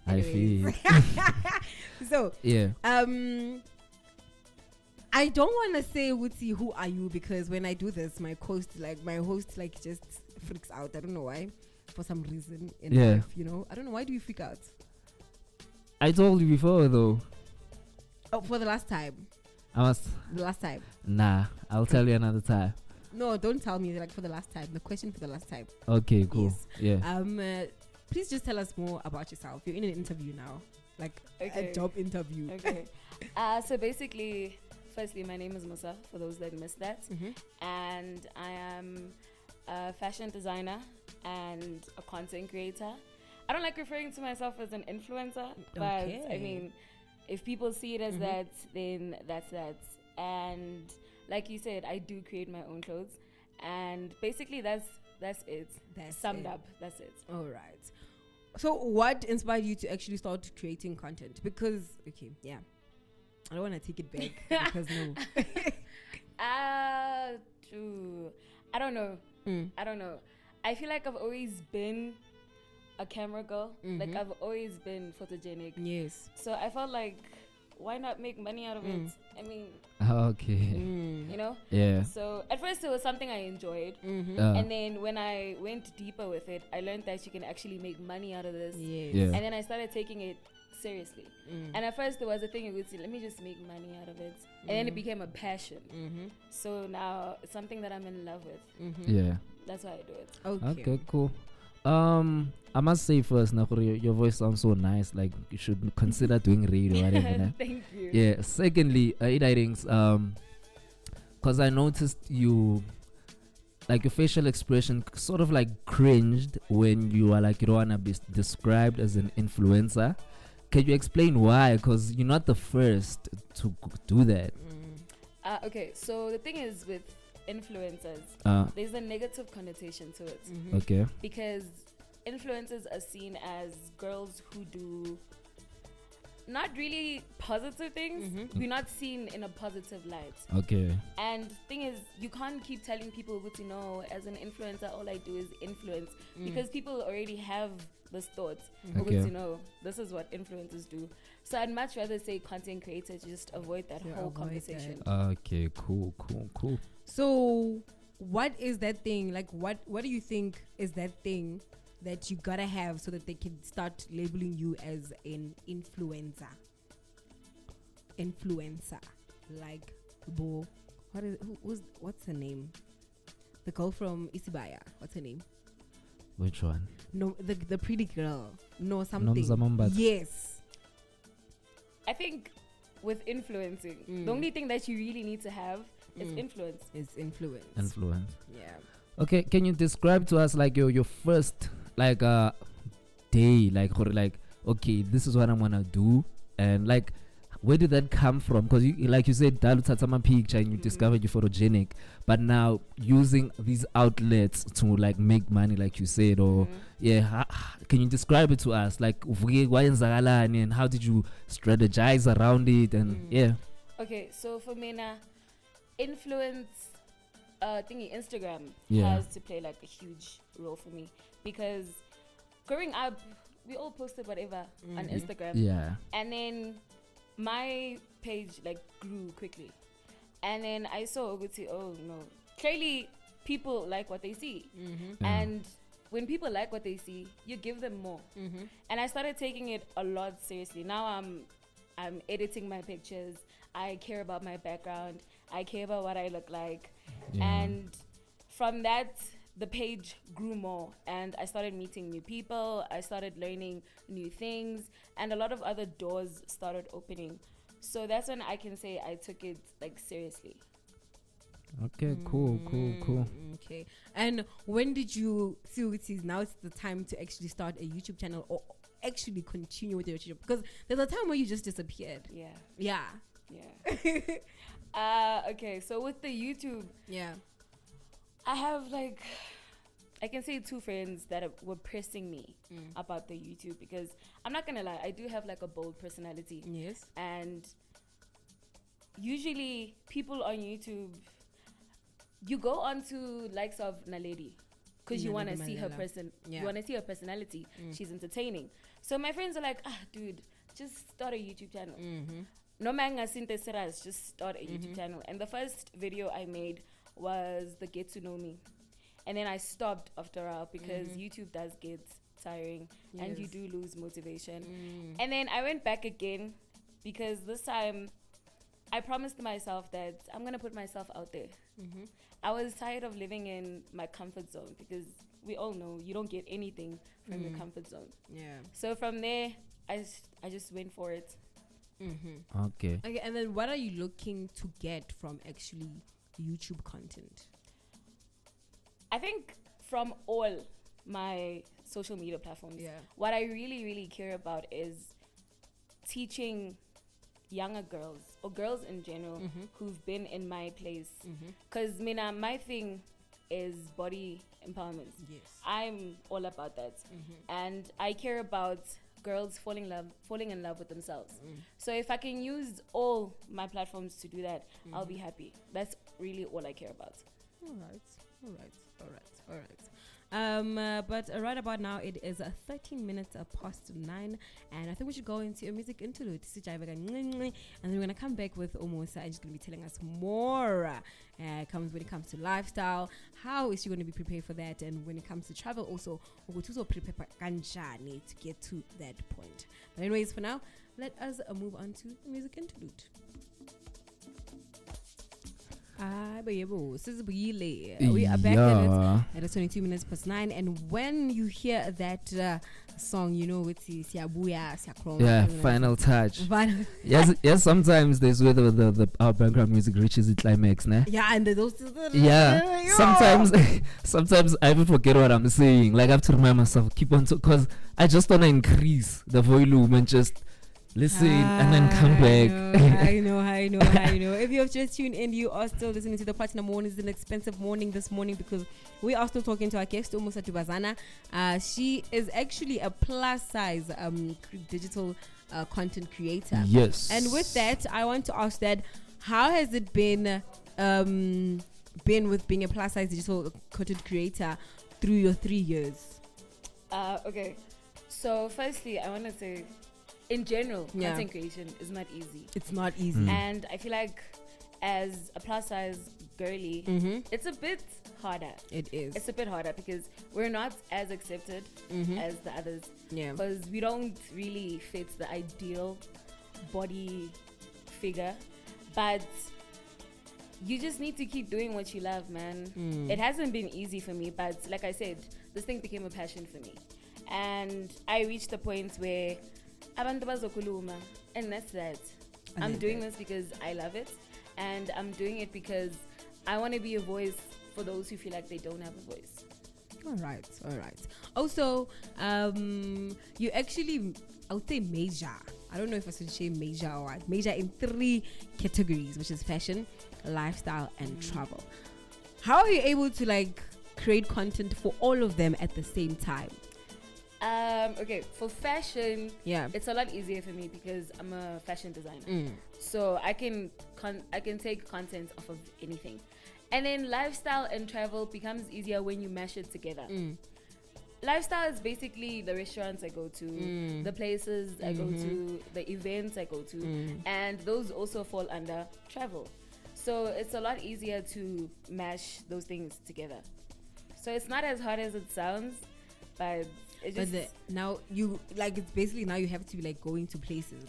I feel. So I don't want to say Wuti, who are you? Because when I do this, my host just freaks out. I don't know why. For some reason in life, you know. I don't know. Why do you freak out? I told you before, though. Oh, for the last time. The last time. Nah, I'll tell you another time. No, don't tell me. Like for the last time. The question for the last time. Okay, cool. Yes. Yeah. please just tell us more about yourself. You're in an interview now, like Okay. a job interview. Okay. So basically, firstly, my name is Musa, for those that missed that. And I am a fashion designer and a content creator. I don't like referring to myself as an influencer, but I Okay. mean, if people see it as that, then that's that. And like you said, I do create my own clothes. And basically, that's it. That's Summed it. up. That's it. All right. So, what inspired you to actually start creating content? Because, okay, yeah, I don't want to take it back because no. I don't know. I don't know. I feel like I've always been a camera girl. Like I've always been photogenic. Yes. So I felt like, why not make money out of it? I mean, Okay. you know? Yeah. So at first it was something I enjoyed. Mm-hmm. And then when I went deeper with it, I learned that you can actually make money out of this. Yes. Yeah. And then I started taking it seriously. And at first there was a thing you would say, let me just make money out of it. And then it became a passion. So now it's something that I'm in love with. Yeah. That's why I do it. Okay. Okay, cool. I must say first, Nakuri, your voice sounds so nice. Like you should consider doing radio, whatever. Nah. Thank you. Yeah. Secondly, because I noticed you, like your facial expression, sort of like cringed when you are like you don't wanna be described as an influencer. Can you explain why? Because you're not the first to do that. Okay, so the thing is with influencers, there's a negative connotation to it. Okay. Because influencers are seen as girls who do not really positive things. We're not seen in a positive light. Okay. And thing is, you can't keep telling people what to know. As an influencer, all I do is influence because people already have this thought. Okay. To know this is what influencers do. So I'd much rather say content creators, just avoid that whole conversation. Okay. Cool. So, what is that thing? Like, what do you think is that thing that you gotta have so that they can start labeling you as an influencer? Like, what's her name? The girl from Isibaya. What's her name? Which one? No, the pretty girl. No, something. Nomza Mambat. Yes. I think with influencing, the only thing that you really need to have is influence. It's influence. Yeah. Okay, can you describe to us like your first like day, like okay, this is what I'm gonna do, and like where did that come from? Because you, like you said, Dalu Tatsama picture and you discovered you're photogenic, but now using these outlets to like make money, like you said, or can you describe it to us? Like and how did you strategize around it? And Okay, so for me now, influence Instagram Yeah. has to play like a huge role for me because growing up, we all posted whatever on Instagram. Yeah. And then my page like grew quickly, and then I saw Oguti, oh no, clearly people like what they see, and when people like what they see, you give them more. And I started taking it a lot seriously. Now I'm editing my pictures. I care about my background. I care about what I look like, and from that, the page grew more, and I started meeting new people. I started learning new things, and a lot of other doors started opening. So that's when I can say I took it like seriously. Okay, cool. Okay. And when did you feel now it's the time to actually start a YouTube channel or actually continue with your YouTube? Because there's a time where you just disappeared. Yeah. Okay, so with the YouTube, I have like, I can say 2 friends that were pressing me about the YouTube because I'm not gonna lie, I do have like a bold personality. Yes. And usually people on YouTube, you go on to likes of Naledi because you want to see her you want to see her personality. She's entertaining. So my friends are like, dude, just start a YouTube channel. No manga synthesis, just start a YouTube channel. And the first video I made was the Get to Know Me. And then I stopped after a while because YouTube does get tiring and you do lose motivation. And then I went back again because this time I promised myself that I'm going to put myself out there. I was tired of living in my comfort zone because we all know you don't get anything from your comfort zone. Yeah. So from there, I just went for it. Okay. Okay, and then what are you looking to get from actually YouTube content? I think from all my social media platforms, what I really, really care about is teaching younger girls or girls in general who've been in my place. Because my thing is body empowerment. Yes. I'm all about that. And I care about girls falling in love with themselves. So if I can use all my platforms to do that, I'll be happy. That's really all I care about. All right. But right about now it is 13 minutes past 9, and I think we should go into a music interlude. And then we're gonna come back with Omosa, and she's gonna be telling us more when it comes to lifestyle. How is she going to be prepared for that? And when it comes to travel, also prepare to get to that point. But anyways, for now, let us move on to the music interlude. We are back at 22 minutes past 9, and when you hear that song, you know it's final touch. Yes, sometimes there's where our background music reaches its climax, nah? Yeah, and those sometimes I even forget what I'm saying. Like I have to remind myself, keep on, because I just want to increase the volume and just listen and then come back. I know. If you have just tuned in, you are still listening to the Platinum Morning. It's an expensive morning this morning because we are still talking to our guest, Umusa Tubazana. She is actually a plus size digital content creator. Yes. And with that, I want to ask that, how has it been with being a plus size digital content creator through your 3 years? Okay. So firstly, I want to say, in general, content creation is not easy. It's not easy. And I feel like as a plus size girly, it's a bit harder. It is. It's a bit harder because we're not as accepted as the others. Yeah. Because we don't really fit the ideal body figure. But you just need to keep doing what you love, man. It hasn't been easy for me, but like I said, this thing became a passion for me. And I reached a point where abantu bazokhuluma, and that's that. I'm doing this because I love it, and I'm doing it because I want to be a voice for those who feel like they don't have a voice. All right. Also, you actually, I would say major. I don't know if I should say major or what. Major in 3 categories, which is fashion, lifestyle, and travel. How are you able to create content for all of them at the same time? Okay, for fashion, it's a lot easier for me because I'm a fashion designer. So I can take content off of anything. And then lifestyle and travel becomes easier when you mash it together. Lifestyle is basically the restaurants I go to, the places I go to, the events I go to, and those also fall under travel. So it's a lot easier to mash those things together. So it's not as hard as it sounds, but now you it's basically now you have to be going to places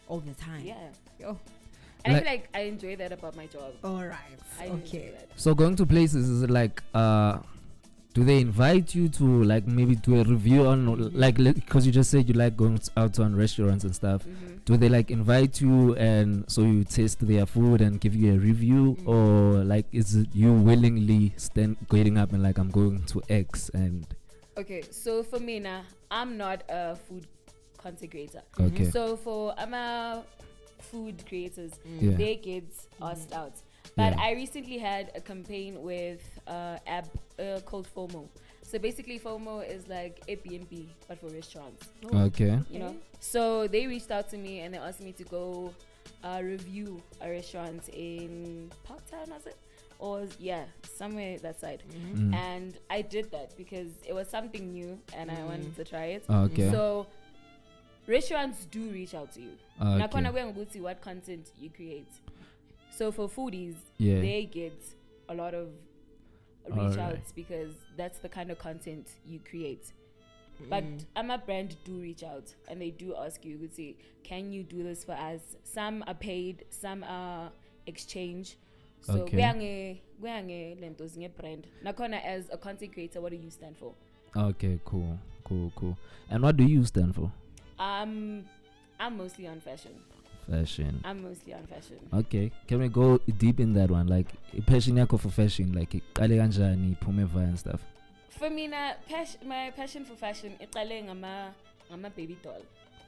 all the time. And I feel like I enjoy that about my job. All right. Okay. So going to places, is it do they invite you to maybe do a review on because you just said you like going out on restaurants and stuff? Do they invite you and so you taste their food and give you a review, or is it you willingly getting up and I'm going to X and? Okay, so for me now, I'm not a food content creator. Okay. So for food creators, they get asked out. But I recently had a campaign with app called FOMO. So basically FOMO is like Airbnb, but for restaurants. Okay. You know? So they reached out to me and they asked me to go review a restaurant in Parktown, was it? Or somewhere that side. And I did that because it was something new and I wanted to try it. Okay. So restaurants do reach out to you. Now go see what content you create. So for foodies, they get a lot of reach outs because that's the kind of content you create. But a brand do reach out and they do ask you, can you do this for us? Some are paid, some are exchange. So Okay. kuyange lentos brand. Nakhona as a content creator, what do you stand for? Okay, cool. And what do you stand for? I'm mostly on fashion. Fashion. I'm mostly on fashion. Okay, can we go deep in that one? Like, passion yako for fashion, like, iqale kanjani, phumeva and stuff. For me, my passion for fashion, I'm a baby doll.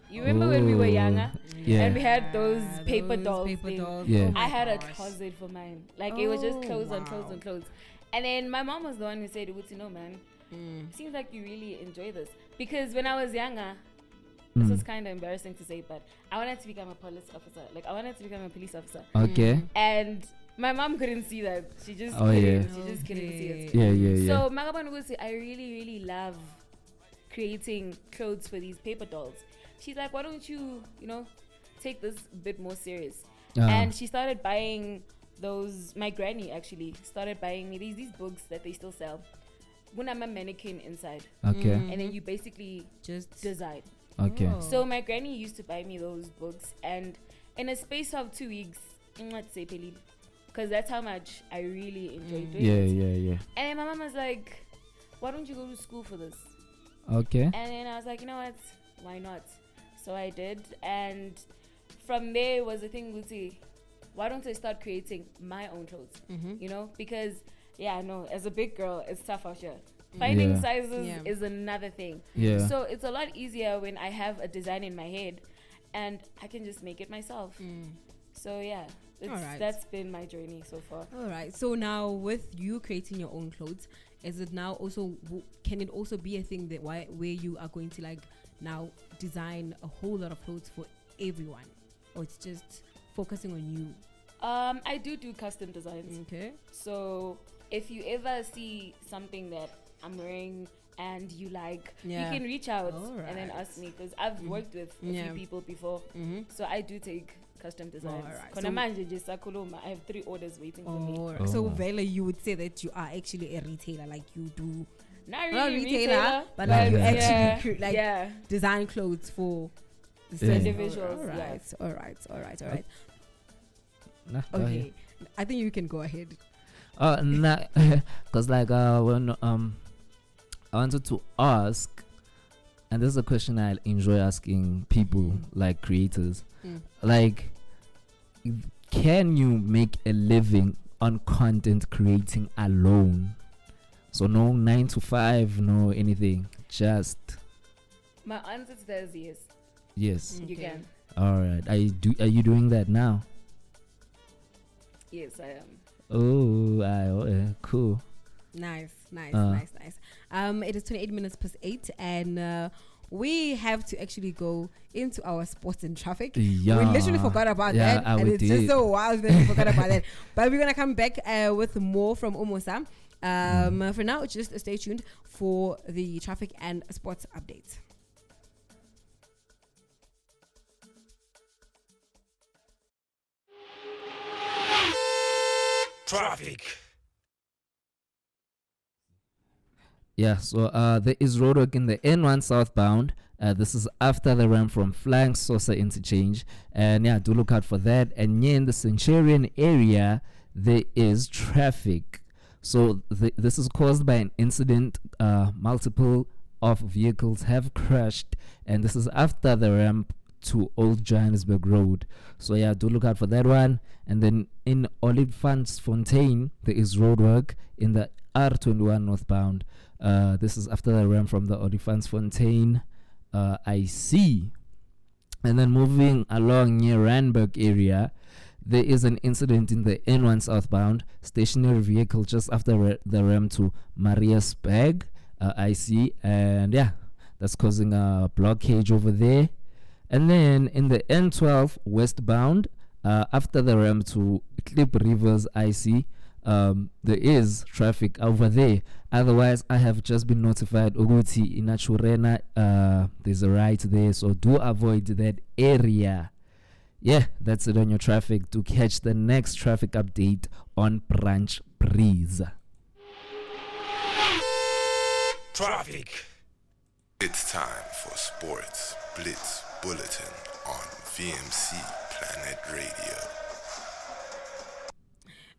You remember when we were younger? Yeah. And we had those paper dolls. Yeah. I had a closet for mine. Like, it was just clothes on clothes on clothes. And then my mom was the one who said, no, man, seems like you really enjoy this. Because when I was younger, this is kind of embarrassing to say, but I wanted to become a police officer. Like, I wanted to become a police officer. Okay. And my mom couldn't see that. She just couldn't see it. Yeah. So Magaban would say, I really, really love creating clothes for these paper dolls. She's like, why don't you, take this a bit more serious? And she started buying those. My granny actually started buying me these books that they still sell. When I'm a mannequin inside. Okay. And then you basically just design. Okay. So my granny used to buy me those books, and in a space of 2 weeks, because that's how much I really enjoyed doing it. Yeah. And my mom was like, why don't you go to school for this? Okay. And then I was like, you know what? Why not? So I did. And from there was the thing, why don't I start creating my own clothes? Because, as a big girl, it's tough out here. Finding sizes is another thing. Yeah. So it's a lot easier when I have a design in my head and I can just make it myself. So that's been my journey so far. All right. So now with you creating your own clothes, is it now also, can it also be a thing that where you are going to like now design a whole lot of clothes for everyone, or it's just focusing on you? I do custom designs. Okay. So if you ever see something that I'm wearing and you like, you can reach out and then ask me, because I've worked with a few people before. So I do take custom designs. I have 3 orders waiting for me. So Vela, you would say that you are actually a retailer, like you do not not really retailer, but like you actually design clothes for the individuals. All right. Nah, Okay, I think you can go ahead. Nah, because like when I wanted to ask, and this is a question I enjoy asking people, like creators, like, can you make a living on content creating alone? So no 9 to 5, no anything, just. My answer to that is yes. Yes. You can. All right. Are you doing that now? Yes, I am. Oh, cool. Nice. It is 28 minutes past 8, and we have to actually go into our sports and traffic. Yeah. We literally forgot about that, and it's just so wild that we forgot about that. But we're gonna come back with more from Omosa. For now, just stay tuned for the traffic and sports updates. Traffic. Yeah, so there is roadwork in the N1 southbound. This is after the ramp from Flying Saucer interchange. And yeah, do look out for that. And near in the Centurion area, there is traffic. So this is caused by an incident. Multiple of vehicles have crashed. And this is after the ramp to Old Johannesburg Road. So yeah, do look out for that one. And then in Olifantsfontein, there is roadwork in the R21 northbound. This is after the ramp from the Olifantsfontein IC. And then moving along near Randburg area, there is an incident in the N1 southbound stationary vehicle just after the ramp to Mariasburg IC. And yeah, that's causing a blockage over there. And then in the N12 westbound, after the ramp to Clip Rivers IC, there is traffic over there. Otherwise, I have just been notified Uguti in Achurena, there's a right there, so do avoid that area. Yeah, that's it on your traffic. To catch the next traffic update on Branch Breeze. Traffic. It's time for Sports Blitz Bulletin on VMC Planet Radio.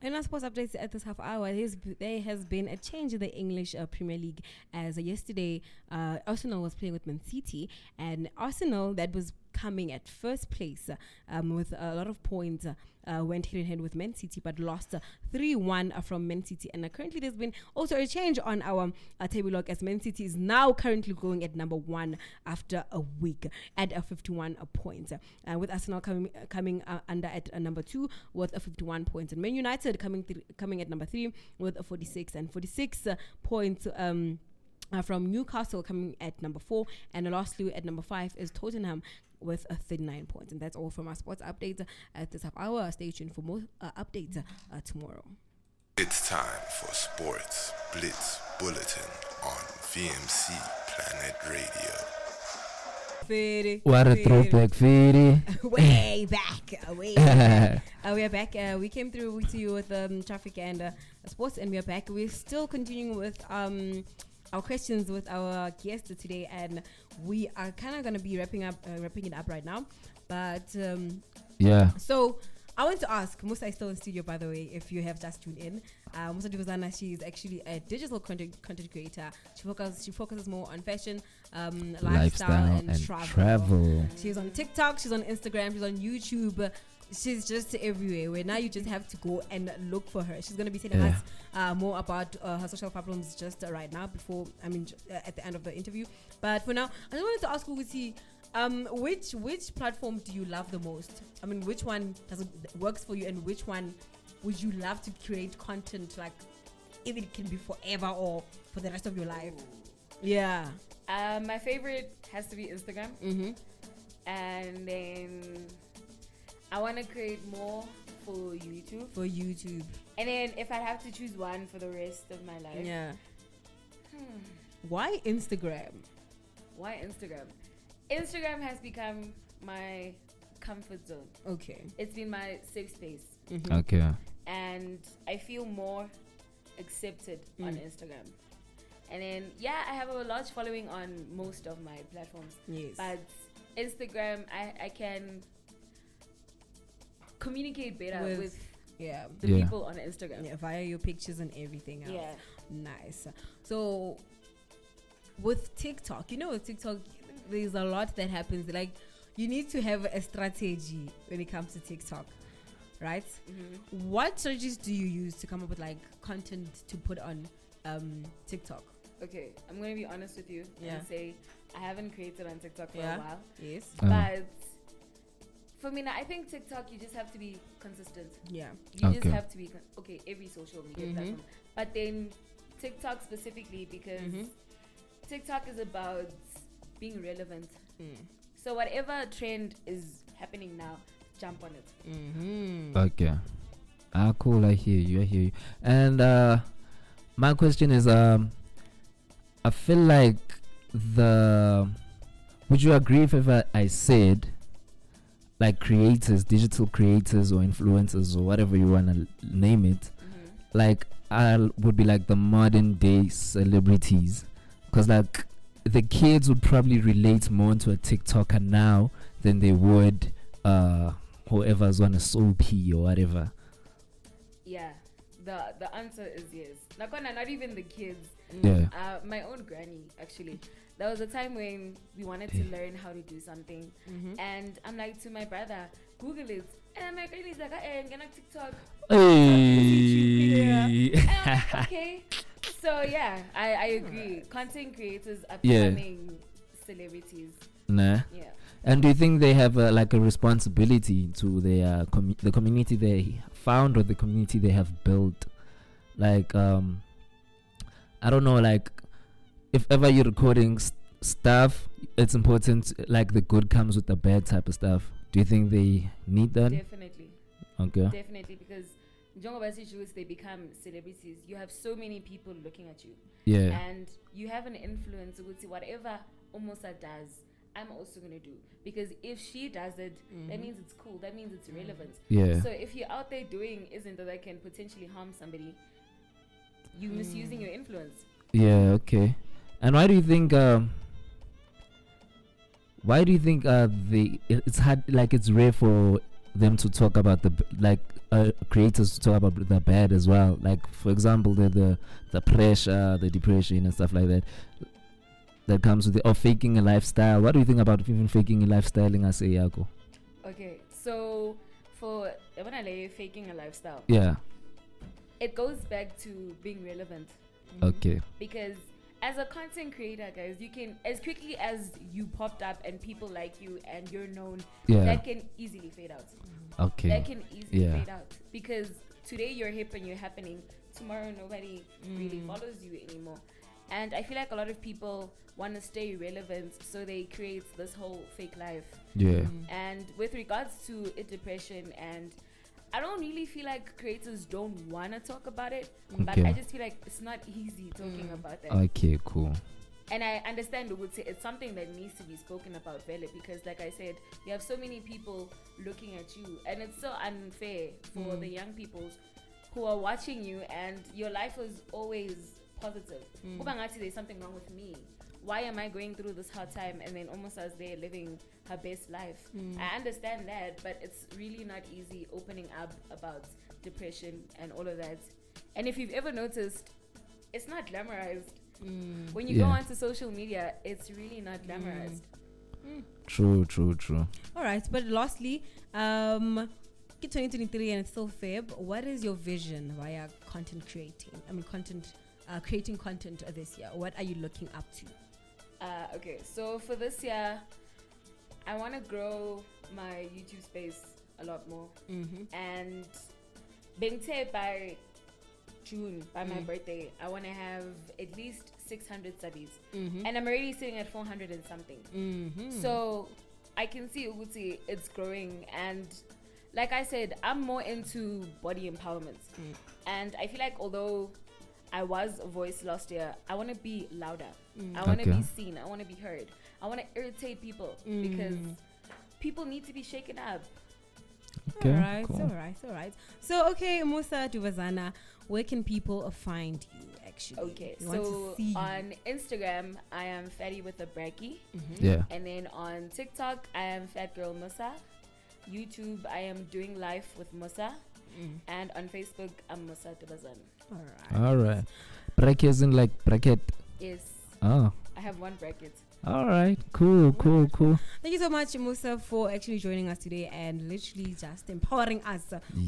In our sports updates at this half hour, there has been a change in the English Premier League. As yesterday, Arsenal was playing with Man City, and Arsenal, that was coming at first place with a lot of points, went head in head with Man City, but lost 3-1 from Man City. And currently, there's been also a change on our table log, as Man City is now currently going at number 1 after a week at 51 points, with Arsenal coming under at number 2 with 51 points, and Man United coming at number 3 with 46 points. From Newcastle coming at number 4, and lastly at number 5 is Tottenham with 39 points. And that's all from our sports updates at this half hour. Stay tuned for more updates tomorrow. It's time for Sports Blitz Bulletin on VMC Planet Radio. What a throwback, Firi. Way back. We are back. We came through to you with traffic and sports, and we are back. We're still continuing with our questions with our guests today, and we are kind of going to be wrapping it up right now. But yeah. So I want to ask, Musa is still in studio, by the way, if you have just tuned in. Musa Divazana, she is actually a digital content creator. She focuses more on fashion, lifestyle and travel. She's on TikTok, she's on Instagram, she's on YouTube. She's just everywhere, where now you just have to go and look for her. She's going to be telling us more about her social platforms just right now at the end of the interview. But for now, I just wanted to ask Ugusi, which platform do you love the most? I mean, which one works for you, and which one would you love to create content, like, if it can be forever or for the rest of your life? Yeah. My favorite has to be Instagram. Mm-hmm. And then I want to create more for YouTube. And then if I have to choose one for the rest of my life. Yeah. Why Instagram? Instagram has become my comfort zone. Okay. It's been my safe space. Mm-hmm. Okay. And I feel more accepted on Instagram. And then, I have a large following on most of my platforms. Yes. But Instagram, I can communicate better with the people on Instagram. Yeah, via your pictures and everything else. Yeah. Nice. So with TikTok, with TikTok, there's a lot that happens. Like, you need to have a strategy when it comes to TikTok, right? Mm-hmm. What strategies do you use to come up with, like, content to put on TikTok? Okay, I'm going to be honest with you and say I haven't created on TikTok for a while. Yes. But for me now, I think TikTok, you just have to be consistent. Yeah. You just have to be, every social media platform. But then TikTok specifically, because TikTok is about being relevant. So whatever trend is happening now, jump on it. Mm-hmm. Okay. Cool. I hear you. And my question is, I feel like would you agree if I said, like, creators, digital creators or influencers or whatever you want to name it, like, I would be like the modern day celebrities, because, like, the kids would probably relate more to a TikToker now than they would whoever's on a soapy or whatever. Yeah, the answer is yes. Not even the kids. Yeah. My own granny, actually. There was a time when we wanted to learn how to do something, and I'm like to my brother, Google it. And my granny's like, I'm gonna TikTok. Hey. And I'm like, okay. So yeah, I agree. Content creators are becoming celebrities. Nah. Yeah. And do you think they have a responsibility to their the community they found or the community they have built? Like, I don't know, like, if ever you're recording stuff, it's important, like, the good comes with the bad type of stuff. Do you think they need that? Definitely. Okay. Definitely, because they become celebrities. You have so many people looking at you. Yeah. And you have an influence with whatever Omosa does, I'm also going to do. Because if she does it, that means it's cool. That means it's relevant. Yeah. So if you're out there doing isn't that can potentially harm somebody, you're misusing your influence. Yeah, okay. And why do you think it's hard, like, it's rare for them to talk about creators to talk about the bad as well. Like for example, the pressure, the depression, and stuff like that. That comes with faking a lifestyle. What do you think about even faking a lifestyle in Aseyako? Okay, so for when I lay faking a lifestyle, Yeah. it goes back to being relevant. Okay. Because as a content creator, guys, you can, as quickly as you popped up and people like you and you're known, that can easily fade out. Okay. That can easily fade out. Because today you're hip and you're happening, tomorrow nobody really follows you anymore. And I feel like a lot of people want to stay relevant, so they create this whole fake life. Yeah. And with regards to depression, and I don't really feel like creators don't want to talk about it, but I just feel like it's not easy talking about that. Okay, cool. And I understand it's something that needs to be spoken about, Vele, because like I said, you have so many people looking at you, and it's so unfair for the young people who are watching you, and your life is always positive. Ubangati, there's something wrong with me. Why am I going through this hard time? And then almost as they're living her best life. I understand that, but it's really not easy opening up about depression and all of that. And if you've ever noticed, it's not glamorized. When you go onto social media, it's really not glamorized. True. All right, but lastly, 2023 and it's still Feb. What is your vision via content creating? Creating content this year. What are you looking up to? Okay, so for this year, I want to grow my YouTube space a lot more. And being said by June, by my birthday, I want to have at least 600 subbies. And I'm already sitting at 400 and something. So I can see Uguti, it's growing. And like I said, I'm more into body empowerment. And I feel like although I was a voice last year, I want to be louder. I want to be seen. I want to be heard. I want to irritate people because people need to be shaken up. Okay, all right. So, okay, Musa Duvazana, where can people find you actually? Okay, so on Instagram, I am Fatty with a Bracky. Yeah. And then on TikTok, I am Fat Girl Musa. YouTube, I am Doing Life with Musa. And on Facebook, I'm Musa Duvazana. All right. Bracket is in like bracket. Yes. Oh. I have one bracket. All right. Cool. Thank you so much, Musa, for actually joining us today and literally just empowering us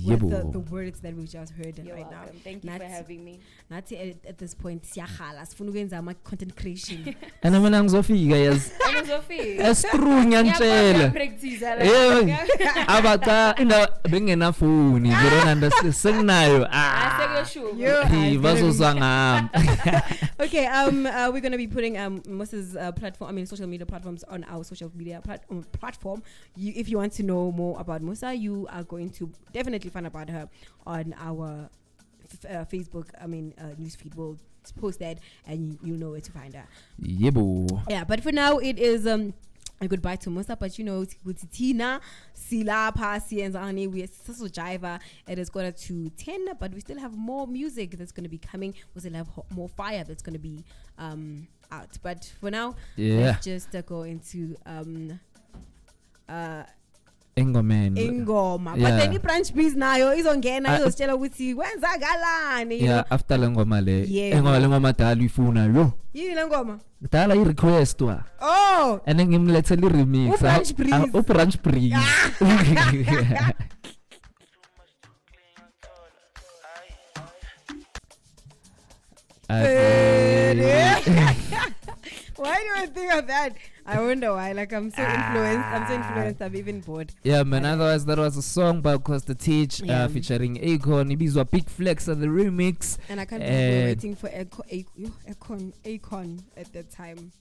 with the words that we just heard. You're right welcome. now. Thank you for having me. Nathi at this point, siyakhala sifuna ukwenza content creation. And I'm going to guys. Escrunya ntshela. Abata bengena phone. You don't understand. Sengnayo. Okay, we're going to be putting Musa's social media platforms on our social media platform. If you want to know more about Musa, you are going to definitely find about her on our Facebook, newsfeed. We'll post that and you know where to find her. Yeah, but for now it is a goodbye to Musa, but with Tina, Sila, Pasi, and Zani, we are so jiva. It is quarter to 10, but we still have more music that's going to be coming. We still have more fire that's going to be out. But for now, let's just go into Ingoma. But then branch breeze nayo izongena izositshela ukuthi kwenzakalani. Yeah, after lengoma le. Ingoma dala ifuna yo. Yini lengoma? Dala I request wa. Oh. And then ngimlethele remix. Branch breeze. Branch breeze. Why do I think of that? I wonder why. Like I'm so influenced. I'm even bored. Yeah, man. Otherwise, that was a song by Costa Teach featuring Akon. Ibizwa Big Flex of the remix. And I can't believe we're waiting for Akon at that time.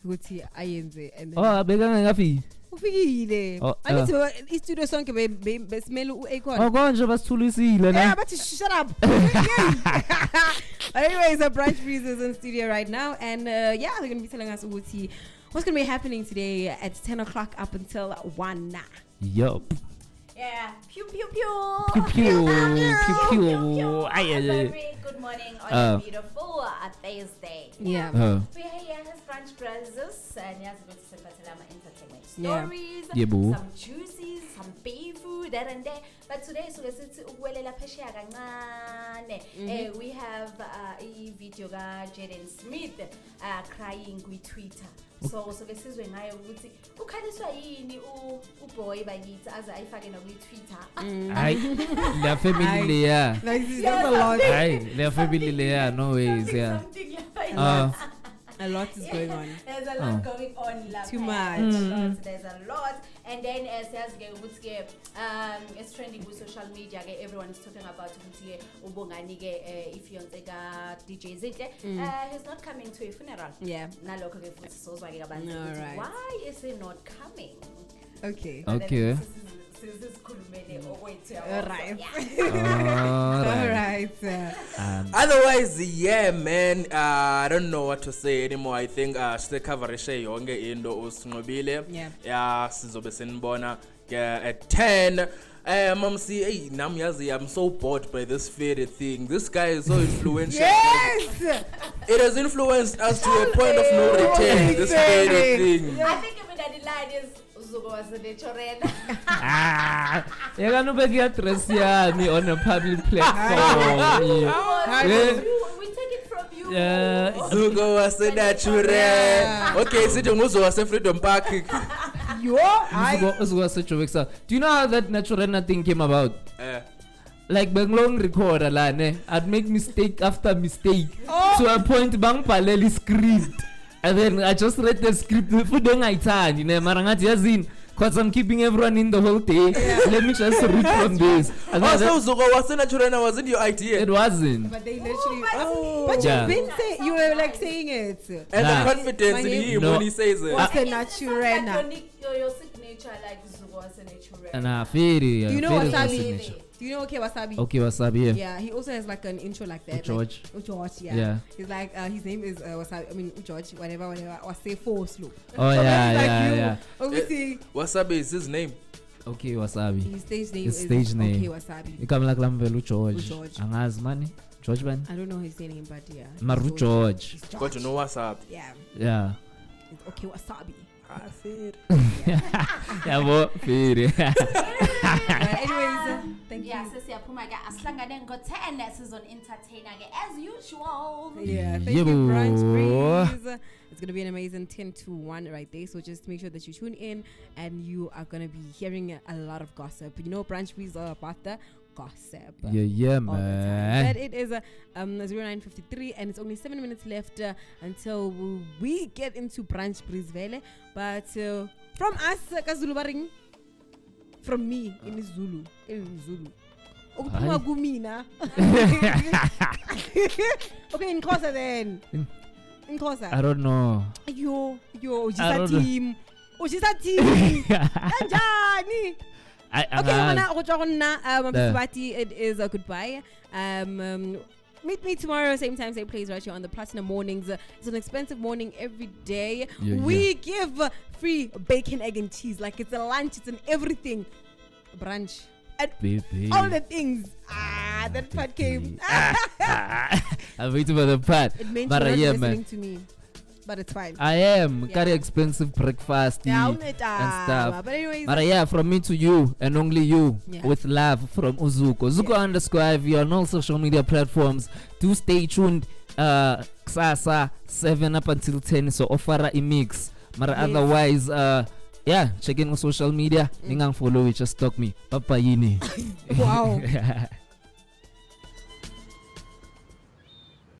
Oh, bekanga ngapi? Ufikile. Anithi istudio sonke besimela uAkon. Oh, konje basithulisile ne. Yeah, but shut up. Anyways, the Bright Breeze is in studio right now, and they're going to be telling us what's going to be happening today at 10 o'clock up until 1. Yup. Yeah. Pew, pew, pew. Pew, pew. Pew, pew. Very good morning on a beautiful Thursday. Yeah. We are here as Brunch Brothers, and yes, we're going to entertainment stories, some juices, some pay food, do that and there. But today, so let's we have a video ga Jaden Smith crying with Twitter. So this is when I would say, ukhaliswa yini uboy bakithi aza ayifake na Twitter. Their family yeah. Like this is a lot. Their family yeah, no ways yeah. A lot is going on. There's a lot going on. Too much. There's a lot. And then it's trending with social media. Everyone is talking about if you DJ Zite. He's not coming to a funeral. Yeah. Alright. Why is he not coming? Okay. Okay. Alright. Otherwise, yeah, man. I don't know what to say anymore. I think the cover yonke into usinqobile. Yeah, sizobe sinibona at 10. Mamcy, hey, Namyazi, I'm so bored by this fairy thing. This guy is so influential. Yes! It has influenced us to a point of no return. This fairy thing. I think even that the line is Zuko was a natural. You're gonna be address me on a public platform. We take it from you. Yeah. Zuko was a natural. Okay, so Muzo was a Freedom Park. Do you know how that natural thing came about? Like long record I'd make mistake after mistake to a point bang paleli script, and then I just read the script for the night time. Marangati yazin. Because I'm keeping everyone in the whole day. Let me just read from this. And so Zuko was a natural, wasn't your idea? It wasn't. But they literally. But you've been saying, you were like saying it. And the confidence in him when he says it. What's a natural? Your signature like Zuko was a natural. Do you know Wasabi? Do you know Okay Wasabi? Okay Wasabi, yeah. Yeah, he also has like an intro like that. George. Like, George, yeah. He's like, his name is Wasabi. I mean, George, whatever. Or say four slow. Oh, so yeah. Obviously. Wasabi is his name. Okay Wasabi. His stage name is Okay Wasabi. You come like Lamvelu George. Angaz money. George man. I don't know his name, but yeah. Maru George. Got to know Wasabi. Yeah. Yeah. It's Okay Wasabi. Yeah, what? Anyways, thank you. Yeah, Aslangane got 10 lessons on entertainer as usual. Yeah, thank you, Brunch Breeze. It's gonna be an amazing 10 to 1 right there. So just make sure that you tune in, and you are gonna be hearing a lot of gossip. You know, Brunch Breeze are about the gossip. Yeah, man. But it is 09:53, and it's only 7 minutes left until we get into Brunch Breeze Vele. But from us, Kazulu Baring, from me in Zulu. Okay, in Kosa then. In Kosa. I don't know. Yo, just a team. Anjani. Sebati, it is a goodbye. Meet me tomorrow, same time, same place, right here on the Platinum Mornings. It's an expensive morning every day. We give free bacon, egg, and cheese. Like it's a lunch, it's an everything. Brunch. And all the things. That part came. I'm waiting for the part. It meant you're not listening to me. But it's fine. I am. Carry expensive breakfast and stuff. But anyways. But yeah, from me to you and only you, with love from Uzuko. Uzuko_IV on all social media platforms. Do stay tuned. Ksasa 7 up until 10. So offer a mix. Otherwise, check in on social media. Ningang follow it. Just stalk me. Papa yini. Wow.